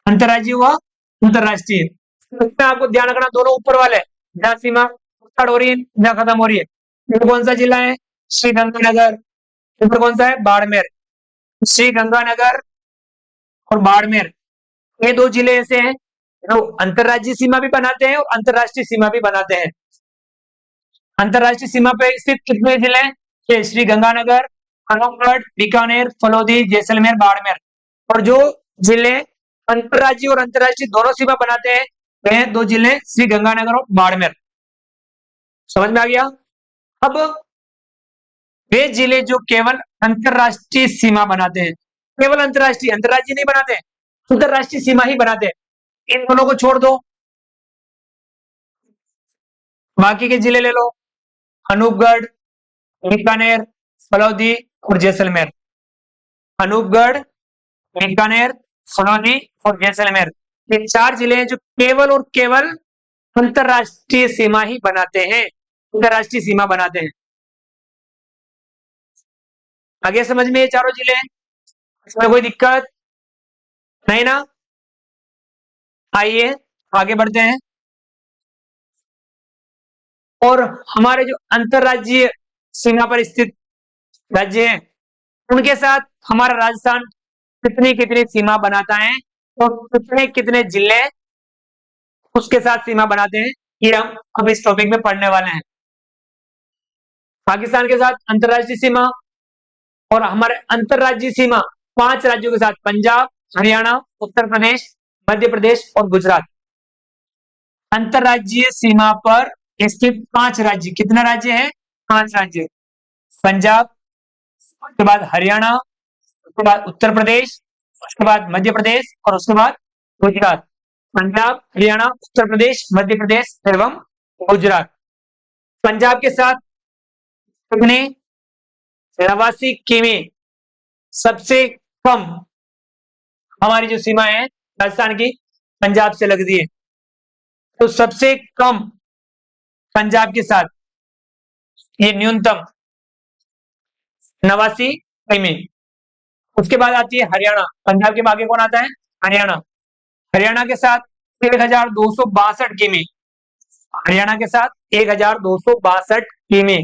अंतरराज्यीय व अंतरराष्ट्रीय। इसमें आपको ध्यान रखना, दोनों ऊपर वाले जहां सीमा स्टार्ट हो रही है जहां खत्म हो रही है, ये कौन सा जिला है? श्री गंगानगर। ऊपर कौन सा है? बाड़मेर। श्री गंगानगर और बाड़मेर, ये 2 जिले ऐसे हैं जो अंतरराज्यीय सीमा भी बनाते हैं और अंतरराष्ट्रीय सीमा भी बनाते हैं। अंतरराष्ट्रीय सीमा पे स्थित कितने जिले हैं? ये श्री गंगानगर, अनूपगढ़, बीकानेर, फलोदी, जैसलमेर, बाड़मेर। और जो जिले अंतरराज्यीय और अंतरराष्ट्रीय दोनों सीमा बनाते हैं वह 2 जिले श्री गंगानगर और बाड़मेर। समझ में आ गया? अब वे जिले जो केवल अंतरराष्ट्रीय सीमा बनाते हैं, केवल अंतरराष्ट्रीय, अंतरराज्यीय नहीं बनाते, अंतरराष्ट्रीय सीमा ही बनाते हैं, इन दोनों को छोड़ दो, बाकी के जिले ले लो, अनूपगढ़, बीकानेर, फलोदी और जैसलमेर। अनूपगढ़, बीकानेर, फलोदी और जैसलमेर, ये 4 जिले हैं जो केवल और केवल अंतरराष्ट्रीय सीमा ही बनाते हैं, अंतरराष्ट्रीय सीमा बनाते हैं। आगे समझ में ये चारों जिले हैं, इसमें कोई दिक्कत नहीं ना? आइए आगे बढ़ते हैं। और हमारे जो अंतरराज्यीय सीमा पर स्थित राज्य हैं उनके साथ हमारा राजस्थान कितनी कितनी सीमा बनाता है और कितने कितने जिले उसके साथ सीमा बनाते हैं, ये हम अब इस टॉपिक में पढ़ने वाले हैं। पाकिस्तान के साथ अंतरराष्ट्रीय सीमा और हमारे अंतरराज्यीय सीमा 5 राज्यों के साथ, पंजाब, हरियाणा, उत्तर प्रदेश, मध्य प्रदेश और गुजरात। अंतरराज्यीय सीमा पर स्थित 5 राज्य, कितना राज्य है? 5 राज्य, पंजाब, उसके बाद हरियाणा, उसके बाद उत्तर प्रदेश, उसके बाद मध्य प्रदेश और उसके बाद गुजरात। पंजाब, हरियाणा, उत्तर प्रदेश, मध्य प्रदेश एवं गुजरात। पंजाब के साथ कितने 89 किमी सबसे कम हमारी जो सीमा है राजस्थान की पंजाब से लगती है, तो सबसे कम पंजाब के साथ ये न्यूनतम 89 किमी। उसके बाद आती है हरियाणा। पंजाब के आगे कौन आता है? हरियाणा। हरियाणा के साथ 1262 किमी। हरियाणा के साथ 1262 किमी।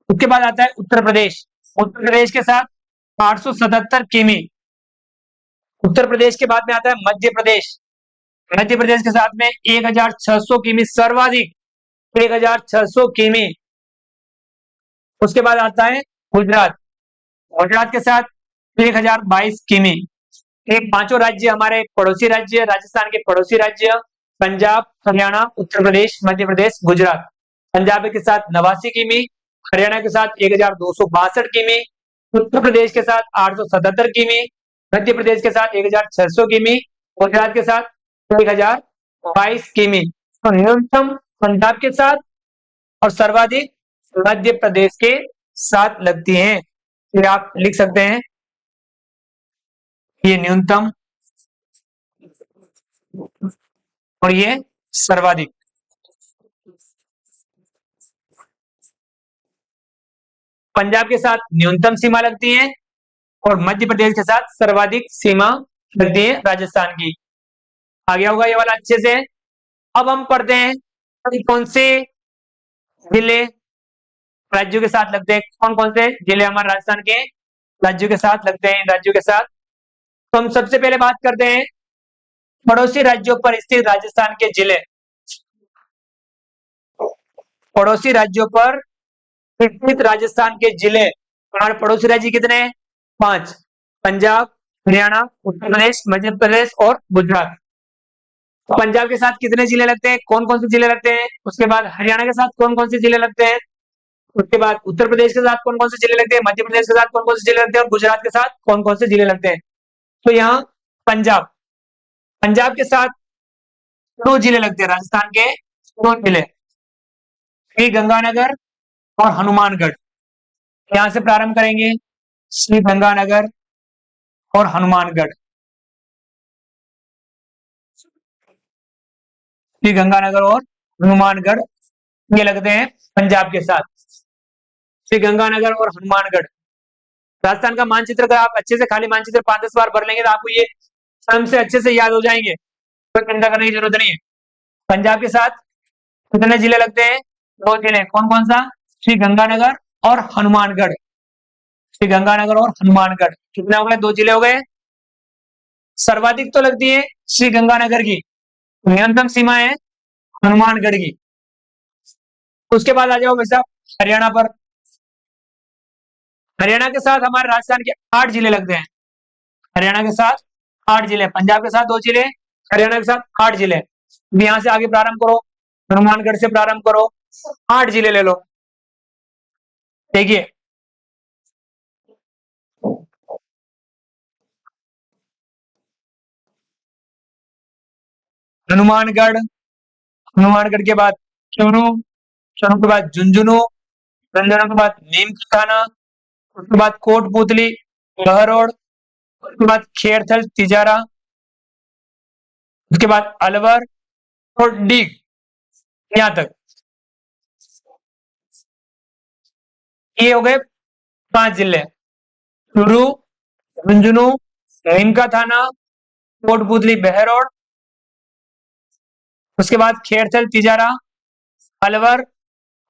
उसके बाद आता है उत्तर प्रदेश। उत्तर प्रदेश के साथ 877 किमी। उत्तर प्रदेश के बाद में आता है मध्य प्रदेश। मध्य प्रदेश के साथ में 1600 किमी, सर्वाधिक 1600 किमी। उसके बाद आता है गुजरात। गुजरात के साथ 1022 किमी। एक पांचों राज्य हमारे पड़ोसी राज्य, राजस्थान के पड़ोसी राज्य पंजाब, हरियाणा, उत्तर प्रदेश, मध्य प्रदेश, गुजरात। पंजाब के साथ 89 किमी, हरियाणा के साथ 1262 किमी, उत्तर प्रदेश के साथ 877 किमी, मध्य प्रदेश के साथ 1600 किमी, गुजरात के साथ 1022 किमी। तो न्यूनतम पंजाब के साथ और सर्वाधिक मध्य प्रदेश के साथ लगती हैं। फिर आप लिख सकते हैं ये न्यूनतम और ये सर्वाधिक। पंजाब के साथ न्यूनतम सीमा लगती है और मध्य प्रदेश के साथ सर्वाधिक सीमा लगती है राजस्थान की। आ गया होगा ये वाला अच्छे से। अब हम पढ़ते हैं कौन से जिले राज्यों के साथ लगते हैं, कौन कौन से जिले हमारे राजस्थान के राज्यों के साथ लगते हैं, राज्यों के साथ। तो हम सबसे पहले बात करते हैं पड़ोसी राज्यों पर स्थित राजस्थान के जिले। पड़ोसी राज्यों पर स्थित राजस्थान के जिले, हमारे पड़ोसी राज्य कितने हैं? 5। पंजाब, हरियाणा, उत्तर प्रदेश, मध्य प्रदेश और गुजरात। पंजाब के साथ कितने जिले लगते हैं, कौन कौन से जिले लगते हैं? उसके बाद हरियाणा के साथ कौन कौन से जिले लगते हैं? उसके बाद उत्तर प्रदेश के साथ कौन कौन से जिले लगते हैं? मध्य प्रदेश के साथ कौन कौन से जिले लगते हैं? और गुजरात के साथ कौन कौन से जिले लगते हैं? तो यहाँ पंजाब, पंजाब के साथ 2 जिले लगते हैं, राजस्थान के 2 जिले, श्री गंगानगर और हनुमानगढ़। यहां से प्रारंभ करेंगे, श्री गंगानगर और हनुमानगढ़। श्री गंगानगर और हनुमानगढ़ ये लगते हैं पंजाब के साथ। श्री गंगानगर और हनुमानगढ़। राजस्थान का मानचित्र का आप अच्छे से खाली मानचित्र 5-10 बार भर लेंगे तो आपको ये स्वयं से अच्छे से याद हो जाएंगे, कोई चिंता करने की जरूरत नहीं है। पंजाब के साथ कितने जिले लगते हैं? 2 जिले, कौन कौन सा? श्री गंगानगर और हनुमानगढ़। श्री गंगानगर और हनुमानगढ़ कितने हो गए? 2 जिले हो गए। सर्वाधिक तो लगती है श्री गंगानगर की, न्यूनतम सीमा है हनुमानगढ़ की। उसके बाद आ जाओ वैसा हरियाणा पर। हरियाणा के साथ हमारे राजस्थान के 8 जिले लगते हैं। हरियाणा के साथ 8 जिले, पंजाब के साथ 2 जिले, हरियाणा के साथ 8 जिले। यहां से आगे प्रारंभ करो, हनुमानगढ़ से प्रारंभ करो, 8 जिले ले लो। देखिए हनुमानगढ़, हनुमानगढ़ के बाद चूरू, चूरू के बाद झुंझुनू, झुंझुनू के बाद नीमकाना, उसके बाद कोटपुतली, बहरोड, उसके बाद खेड़थल तिजारा, उसके बाद अलवर और डीग। यहां तक ये हो गए 5 जिले, चूरू, झुंझुनू, नीमका थाना, कोटपुतली, बहरोड, उसके बाद खेड़थल तिजारा, अलवर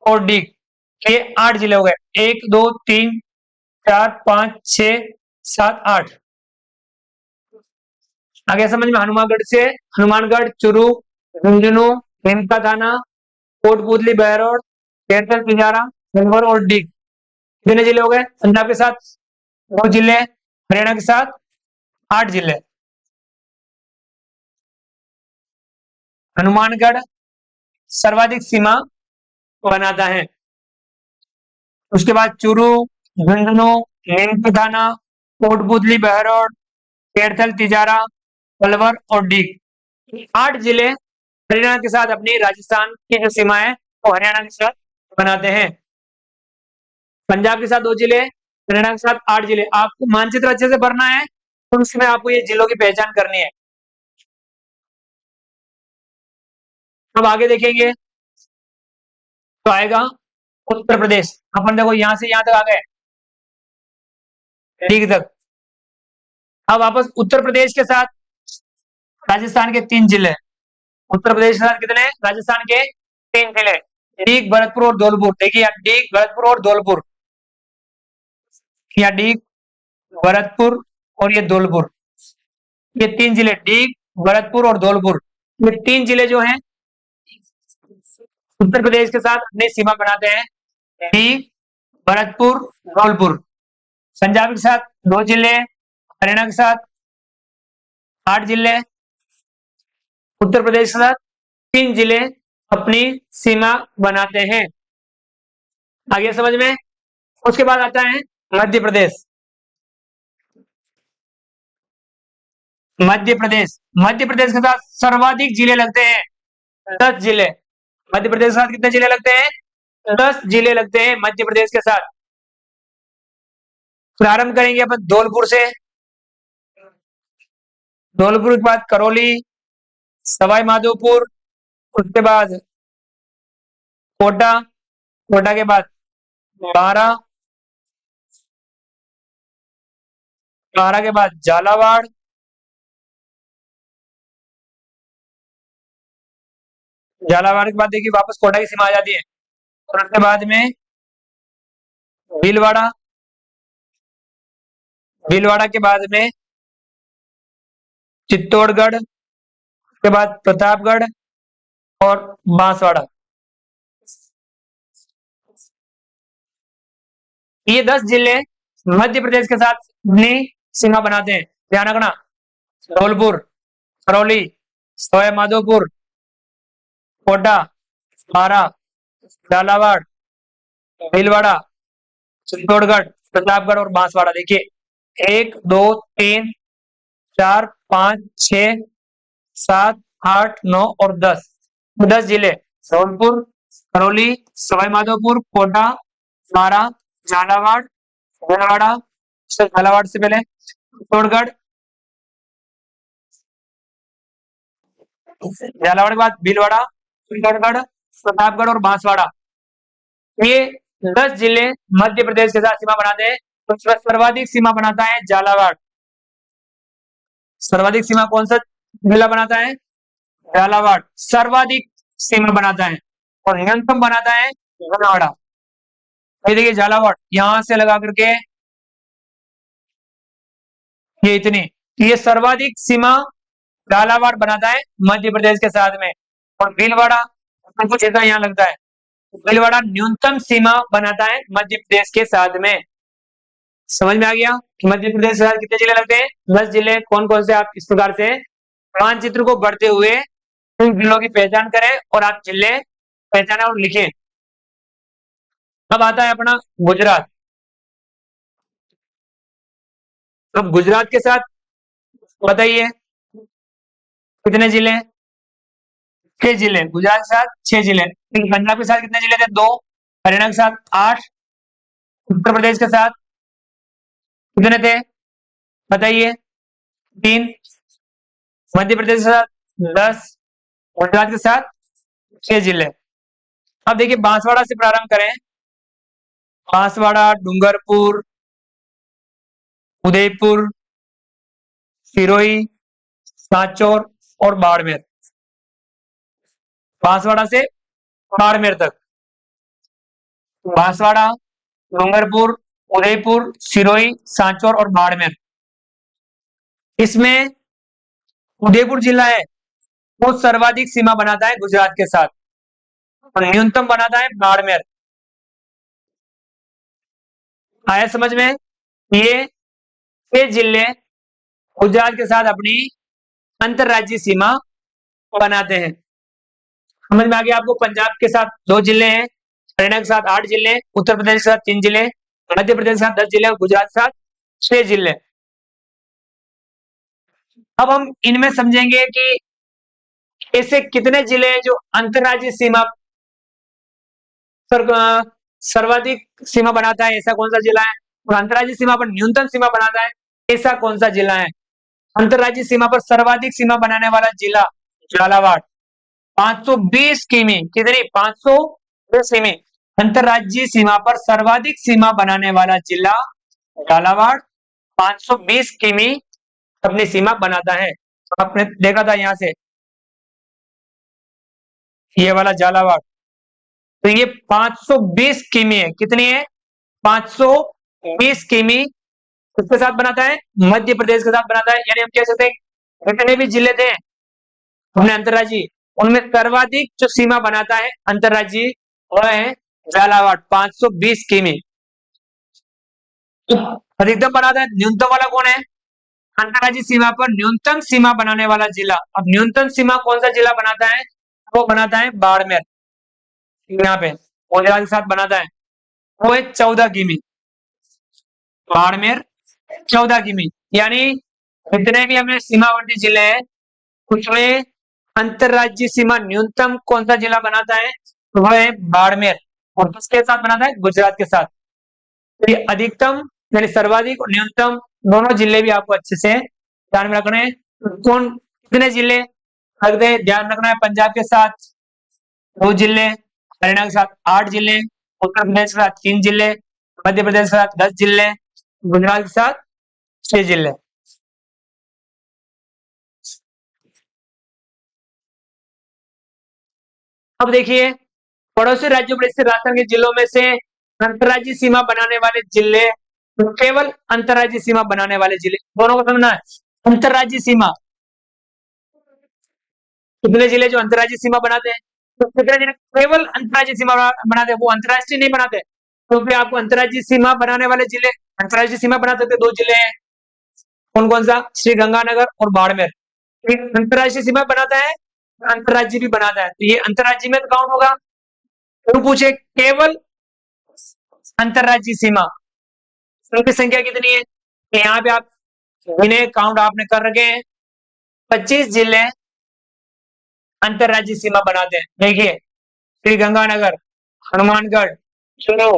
और डीग। ये 8 जिले हो गए। 1 2 3 4 5 6 7 8। आगे समझ में? हनुमानगढ़ से हनुमानगढ़, चूरू, झुंझुनू, नीमका थाना, कोटपुतली, बहरोड, खेड़थल तिजारा, अलवर और डीग। कितने जिले हो गए? पंजाब के साथ 2 जिले, हरियाणा के साथ 8 जिले। हनुमानगढ़ सर्वाधिक सीमा बनाता है। उसके बाद चूरू, झुंझुनू, नीमकाथाना, कोटपुतली, बहरोड, कैथल, तिजारा, अलवर और डीग। 8 जिले हरियाणा के साथ अपनी राजस्थान की जो सीमा है वो हरियाणा के साथ बनाते हैं। पंजाब के साथ 2 जिले, हरियाणा के साथ 8 जिले। आपको मानचित्र अच्छे से भरना है तो उसमें आपको ये जिलों की पहचान करनी है। अब आगे देखेंगे तो आएगा उत्तर प्रदेश। अपन देखो यहां से यहां तक आ गए, ठीक तक। अब वापस उत्तर प्रदेश के साथ राजस्थान के 3 जिले। उत्तर प्रदेश के साथ कितने? राजस्थान के 3 जिले, डीग, भरतपुर और धौलपुर। देखिए डीग, भरतपुर और धौलपुर, या डीग, भरतपुर और ये धौलपुर। ये 3 जिले डीग, भरतपुर और धौलपुर, ये 3 जिले जो हैं उत्तर प्रदेश के साथ अपनी सीमा बनाते हैं। डीग, भरतपुर, धौलपुर। पंजाब के साथ 2 जिले, हरियाणा के साथ 8 जिले, उत्तर प्रदेश के साथ 3 जिले अपनी सीमा बनाते हैं। आगे समझ में। उसके बाद आता है मध्य प्रदेश। मध्य प्रदेश, मध्य प्रदेश के साथ सर्वाधिक जिले लगते हैं, 10 जिले। मध्य प्रदेश के साथ कितने जिले लगते हैं? 10 जिले लगते हैं मध्य प्रदेश के साथ। प्रारंभ करेंगे अपन धौलपुर से। धौलपुर के बाद करौली, सवाई माधोपुर, उसके बाद कोटा, कोटा के बाद बारा, बारा के बाद झालावाड़, झालावाड़ के बाद देखिए वापस कोटा की सीमा आ जाती है। और उसके बाद में भीलवाड़ा, भीलवाड़ा के बाद में चित्तौड़गढ़, उसके बाद प्रतापगढ़ और बांसवाड़ा। ये 10 जिले मध्य प्रदेश के साथ अपनी सीमा बनाते हैं। ध्यान रखना, धौलपुर, करौली, सवाई माधोपुर, कोटा, बारा, झालावाड़, भीलवाड़ा, चित्तौड़गढ़, प्रतापगढ़ और बांसवाड़ा। देखिए 1 2 3 4 5 6 7 8 9 और 10, 10 जिले। धौलपुर, करौली, सवाई माधोपुर, कोटा, बारा, झालावाड़, भीलवाड़ा, झालावाड़ से पहले चित्तौड़गढ़, झालावाड़ के बाद भीलवाड़ा, चित्तौड़गढ़, प्रतापगढ़ और बांसवाड़ा। ये 10 जिले मध्य प्रदेश के साथ सीमा बनाते हैं। तो सर्वाधिक सीमा बनाता है झालावाड़। सर्वाधिक सीमा कौन सा जिला बनाता है? झालावाड़ सर्वाधिक सीमा बनाता है। और न्यूनतम बनाता है लुधियाना। ये देखिए झालावाड़ यहां से लगा करके ये इतनी, ये सर्वाधिक सीमा झालावाड़ बनाता है मध्य प्रदेश के साथ में। और भीलवाड़ा कुछ ऐसा यहाँ लगता है। भीलवाड़ा न्यूनतम सीमा बनाता है मध्य प्रदेश के साथ में। समझ में आ गया कि मध्य प्रदेश के साथ कितने जिले लगते हैं? 10 जिले। कौन कौन से? आप इस प्रकार से मानचित्र को बढ़ते हुए इन जिलों की पहचान करें और आप जिले पहचाने और लिखें। अब आता है अपना गुजरात। अब गुजरात के साथ बताइए कितने जिले? 6 जिले। गुजरात के साथ 6 जिले। पंजाब के साथ कितने जिले थे? 2। हरियाणा के साथ 8। उत्तर प्रदेश के साथ कितने थे बताइए? 3। मध्य प्रदेश के साथ 10। गुजरात के साथ 6 जिले। अब देखिए बांसवाड़ा से प्रारंभ करें। बांसवाड़ा, डूंगरपुर, उदयपुर, सिरोही, सांचौर और बाड़मेर। बांसवाड़ा से बाड़मेर तक। बांसवाड़ा, डूंगरपुर, उदयपुर, सिरोही, सांचौर और बाड़मेर। इसमें उदयपुर जिला है वो सर्वाधिक सीमा बनाता है गुजरात के साथ और न्यूनतम बनाता है बाड़मेर। आया समझ में? ये 6 जिले गुजरात के साथ अपनी अंतरराज्यीय सीमा बनाते हैं। समझ में आ गया आपको? पंजाब के साथ 2 जिले हैं, हरियाणा के साथ 8 जिले, उत्तर प्रदेश के साथ 3 जिले, मध्य प्रदेश के साथ 10 जिले और गुजरात के साथ 6 जिले। अब हम इनमें समझेंगे कि ऐसे कितने जिले हैं जो अंतर्राज्यीय सीमा सर्वाधिक सीमा बनाता है, ऐसा कौन सा जिला है? और अंतर्राज्यीय सीमा पर न्यूनतम सीमा बनाता है, ऐसा कौन सा जिला है? अंतर्राज्यीय सीमा पर सर्वाधिक सीमा बनाने वाला जिला झालावाड़, 520 किमी, कितनी? 520 किमी। अंतर्राज्यीय सीमा पर सर्वाधिक सीमा बनाने वाला जिला झालावाड़, 520 किमी अपनी सीमा बनाता है। आपने देखा था यहां से, ये वाला झालावाड़, तो ये 520 किमी है। कितनी है? 520 किमी किसके साथ बनाता है? मध्य प्रदेश के साथ बनाता है। यानी हम कह सकते हैं जितने भी जिले थे अपने अंतर्राज्यीय, उनमें सर्वाधिक जो सीमा बनाता है अंतर्राज्यीय, वह है झालावाड़, 520 किमी। अधिकतम बनाता है, न्यूनतम वाला कौन है? अंतर्राज्यीय सीमा पर न्यूनतम सीमा बनाने वाला जिला। अब न्यूनतम सीमा कौन सा जिला बनाता है? वो बनाता है बाड़मेर, यहाँ पे गुजरात के साथ बनाता है, वो है 14 किमी। बाड़मेर 14 किमी। यानी जितने भी हमें सीमावर्ती जिले हैं उसमें अंतर्राज्यीय सीमा न्यूनतम कौन सा जिला बनाता है? वह है बाड़मेर। और किसके साथ बनाता है? गुजरात के साथ। तो ये अधिकतम यानी सर्वाधिक और न्यूनतम दोनों जिले भी आपको अच्छे से ध्यान में रखने हैं। कौन कितने जिले रखते ध्यान रखना है? पंजाब के साथ 2 जिले, हरियाणा के साथ 8 जिले, उत्तर प्रदेश के साथ 3 जिले, मध्य प्रदेश के साथ 10 जिले, गुजरात के साथ 6 जिले। अब देखिए, पड़ोसी राज्यों पर स्थित राजस्थान के जिलों में से अंतर्राज्यीय सीमा बनाने वाले जिले, तो केवल अंतर्राज्यीय सीमा बनाने वाले जिले, दोनों को समझना है। अंतर्राज्यीय सीमा, कितने जिले जो अंतर्राज्यीय सीमा बनाते हैं? तो कितने जिले केवल अंतर्राज्यीय सीमा बनाते हैं, वो अंतर्राष्ट्रीय नहीं बनाते। तो फिर आपको अंतर्राज्यीय सीमा बनाने वाले जिले, अंतर्राज्यीय सीमा बना सकते 2 जिले हैं, कौन कौन सा? श्री गंगानगर और बाड़मेर। अंतर्राष्ट्रीय सीमा बनाता है, अंतर्राज्यीय भी बनाता है, तो ये अंतर्राज्यीय में तो काउंट होगा। तो पूछे केवल अंतर्राज्यीय सीमा, उनकी संख्या कितनी है? तो यहाँ पे आप गिने काउंट आपने कर रखे हैं, 25 जिले अंतर्राज्यीय सीमा बनाते हैं। देखिए, श्री गंगानगर, हनुमानगढ़, चुरू,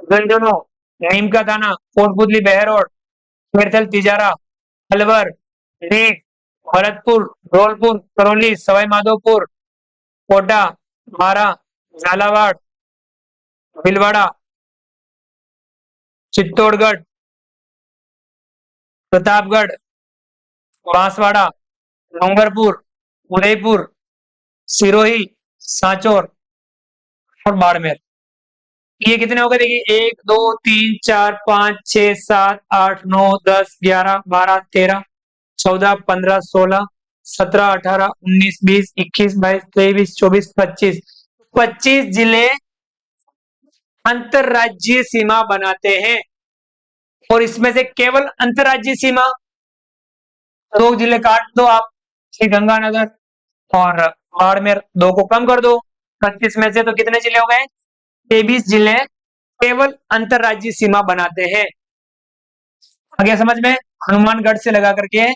झुंझुनू, नीम का थाना, कोटपुतली, बहरोड, खेरथल, तिजारा, अलवर, रीट, भरतपुर, धौलपुर, करौली, सवाई माधोपुर, कोटा, बारा, झालावाड़, भीलवाड़ा, चित्तौड़गढ़, प्रतापगढ़, बांसवाड़ा, डूंगरपुर, उदयपुर, सिरोही, सांचौर और बाड़मेर। ये कितने हो गए? देखिए, 1 2 3 4 5 6 7 8 9 10 11 12 13 14 15 16 17 18 19 20 21 22 23 24 25, 25 जिले अंतरराज्यीय सीमा बनाते हैं। और इसमें से केवल अंतरराज्यीय सीमा 2 जिले काट दो आप, श्री गंगानगर और बाड़मेर, 2 को कम कर दो, 25 में से तो कितने जिले हो गए? 23 जिले केवल अंतरराज्यीय सीमा बनाते हैं। आगे समझ में, हनुमानगढ़ से लगा करके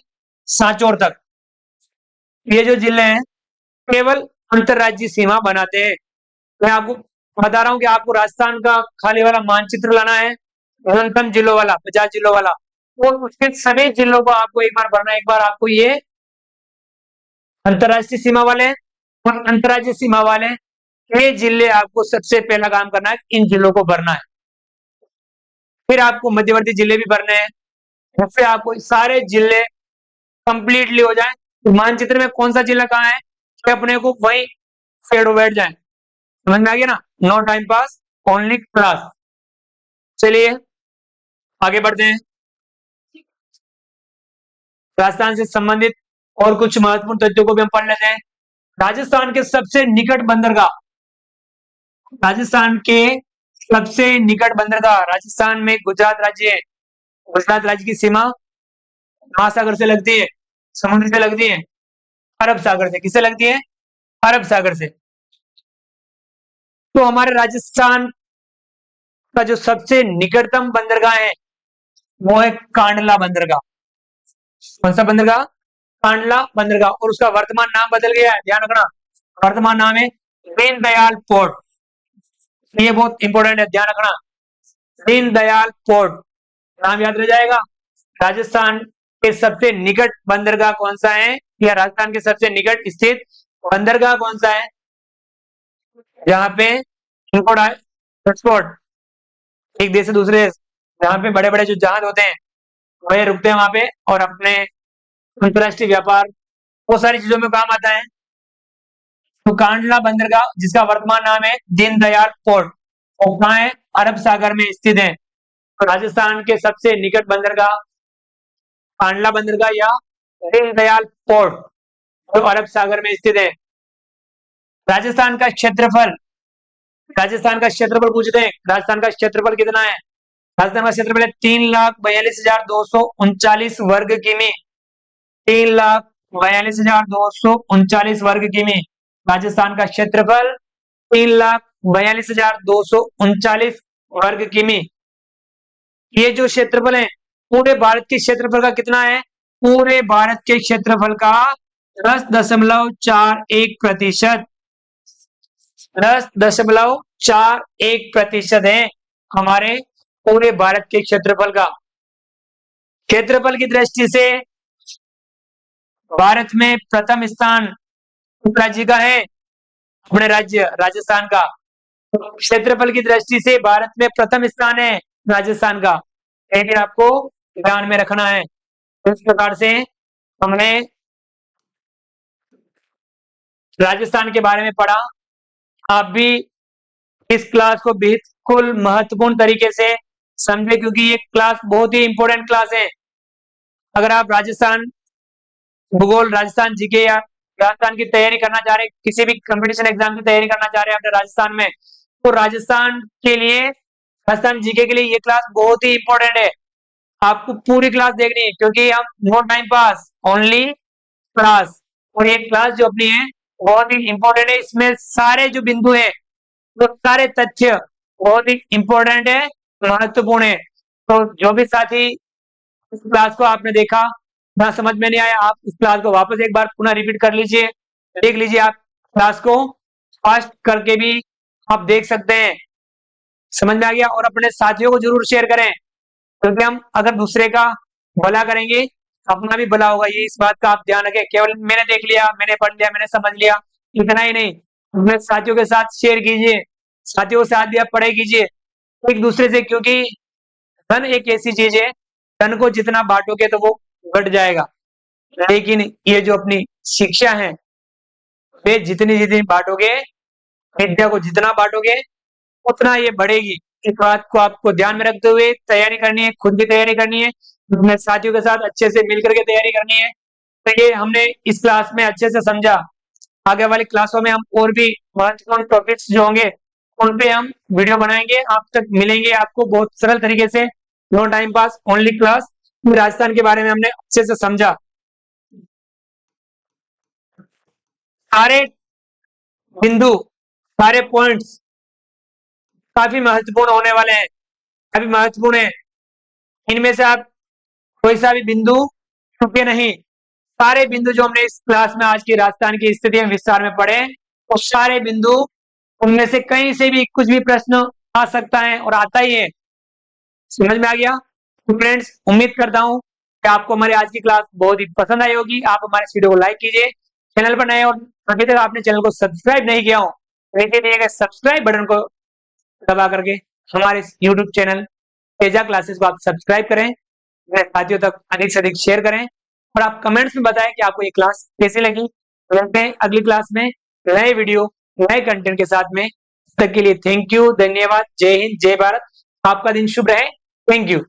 सांचौर तक ये जो जिले हैं केवल अंतरराज्यीय सीमा बनाते हैं। मैं आपको बता रहा हूं कि आपको राजस्थान का खाली वाला मानचित्र लाना है, न्यूनतम जिलों वाला, 50 जिलों वाला, और उसके सभी जिलों को आपको एक बार भरना है। एक बार आपको ये अंतरराष्ट्रीय सीमा वाले और अंतरराज्यीय सीमा वाले ये जिले आपको सबसे पहला काम करना है, इन जिलों को भरना है। फिर आपको मध्यवर्ती जिले भी भरने हैं, उससे आपको सारे जिले कंप्लीटली हो जाए। तो मानचित्र में कौन सा जिला कहाँ है, तो अपने को वही फेड बैठ जाए। समझ में आ गया ना? No time pass, only class. चलिए आगे बढ़ते हैं। राजस्थान से संबंधित और कुछ महत्वपूर्ण तथ्यों को भी हम पढ़ लेते हैं। राजस्थान के सबसे निकट बंदरगाह, राजस्थान के सबसे निकट बंदरगाह, राजस्थान में गुजरात राज्य है। गुजरात राज्य की सीमा महासागर से लगती है, समुद्र से लगती है, अरब सागर से। किससे लगती है? अरब सागर से। तो हमारे राजस्थान का जो सबसे निकटतम बंदरगाह है वो है कांडला बंदरगाह। कौन सा बंदरगाह? कांडला बंदरगाह, और उसका वर्तमान नाम बदल गया है, ध्यान रखना, वर्तमान नाम है दीनदयाल पोर्ट। ये बहुत इंपॉर्टेंट है, ध्यान रखना, दीनदयाल पोर्ट नाम याद रह जाएगा। राजस्थान के सबसे निकट बंदरगाह कौन सा है, या राजस्थान के सबसे निकट स्थित बंदरगाह कौन सा है, जहां पे ट्रांसपोर्ट एक देश से दूसरे देश, जहां पे बड़े बड़े जो जहाज होते हैं वह रुकते हैं वहां पे, और अपने अंतरराष्ट्रीय व्यापार वो सारी चीजों में काम आता है। तो कांडला बंदरगाह, जिसका वर्तमान नाम है दीनदयाल पोर्ट, और कहाँ है, अरब सागर में स्थित है। तो राजस्थान के सबसे निकट बंदरगाह कांडला बंदरगाह या दीनदयाल पोर्ट, जो अरब सागर में स्थित है। राजस्थान का क्षेत्रफल, राजस्थान का क्षेत्रफल पूछते हैं, राजस्थान का क्षेत्रफल कितना है, राजस्थान का क्षेत्रफल है 3,42,239 वर्ग किमी, 3,42,239 वर्ग किमी, राजस्थान का क्षेत्रफल 3,42,239 वर्ग किमी। ये जो क्षेत्रफल है पूरे भारत के क्षेत्रफल का कितना है, पूरे भारत के क्षेत्रफल का 10.41%, 10.41% है हमारे पूरे भारत के क्षेत्रफल का। क्षेत्रफल की दृष्टि से भारत में प्रथम स्थान किस राज्य का है, अपने राज्य राजस्थान का। क्षेत्रफल की दृष्टि से भारत में प्रथम स्थान है राजस्थान का, लेकिन आपको ध्यान में रखना है। इस प्रकार से हमने राजस्थान के बारे में पढ़ा। आप भी इस क्लास को बिल्कुल महत्वपूर्ण तरीके से समझे, क्योंकि ये क्लास बहुत ही इंपॉर्टेंट क्लास है। अगर आप राजस्थान भूगोल, राजस्थान जीके या राजस्थान की तैयारी करना चाह रहे, किसी भी कंपटीशन एग्जाम की तैयारी करना चाह रहे हैं अपने राजस्थान में, तो राजस्थान के लिए, राजस्थान जीके के लिए ये क्लास बहुत ही इंपॉर्टेंट है। आपको पूरी क्लास देखनी है, क्योंकि हम no time pass, only class, और ये क्लास जो अपनी है बहुत ही इंपॉर्टेंट है। इसमें सारे जो बिंदु है, वो सारे तथ्य बहुत ही इंपॉर्टेंट है, महत्वपूर्ण है। तो जो भी साथी इस क्लास को आपने देखा, ना समझ में नहीं आया, आप इस क्लास को वापस एक बार पुनः रिपीट कर लीजिए, देख लीजिए। आप क्लास को फास्ट करके भी आप देख सकते हैं, समझ में आ गया। और अपने साथियों को जरूर शेयर करें, क्योंकि हम अगर दूसरे का भला करेंगे अपना भी भला होगा। ये इस बात का आप ध्यान रखें। केवल मैंने देख लिया, मैंने पढ़ लिया, मैंने समझ लिया, इतना ही नहीं, अपने साथियों के साथ शेयर कीजिए, साथियों के साथ भी आप पढ़ाई कीजिए एक दूसरे से, क्योंकि धन एक ऐसी चीज है, धन को जितना बांटोगे तो वो बढ़ जाएगा, लेकिन ये जो अपनी शिक्षा है वे जितनी जितनी बांटोगे, विद्या को जितना बांटोगे उतना ये बढ़ेगी। इस बात को आपको ध्यान में रखते हुए तैयारी करनी है, खुद भी तैयारी करनी है, अपने साथियों के साथ अच्छे से मिलकर के तैयारी करनी है। तो ये हमने इस क्लास में अच्छे से समझा। आगे वाली क्लासों में हम और भी महत्वपूर्ण टॉपिक्स जो होंगे उन पे हम वीडियो बनाएंगे, आप तक मिलेंगे आपको बहुत सरल तरीके से, no time pass, only class. Rajasthan के बारे में हमने अच्छे से समझा, सारे बिंदु, सारे पॉइंट्स काफी महत्वपूर्ण होने वाले हैं, काफी महत्वपूर्ण है। इनमें से आप कोई सा भी बिंदु छूटे नहीं। सारे बिंदु जो हमने इस क्लास में आज की राजस्थान की स्थिति में विस्तार में पढ़े, वो सारे बिंदु, उनमें से कहीं से भी कुछ भी प्रश्न आ सकता है और आता ही है। समझ में आ गया? तो फ्रेंड्स, उम्मीद करता हूं कि आपको हमारी आज की क्लास बहुत ही पसंद आई होगी। आप हमारे इस वीडियो को लाइक कीजिए, चैनल पर नए और अभी तक आपने चैनल को सब्सक्राइब नहीं किया हो, नीचे दिए गए सब्सक्राइब बटन को दबा करके हमारे इस यूट्यूब चैनल तेजा क्लासेस को आप सब्सक्राइब करें, अपने साथियों तक अधिक से अधिक शेयर करें, और आप कमेंट्स में बताएं कि आपको ये क्लास कैसी लगी। मिलते हैं अगली क्लास में नए वीडियो, नए कंटेंट के साथ में। तब तक के लिए थैंक यू, धन्यवाद, जय हिंद, जय भारत। आपका दिन शुभ रहे। Thank you.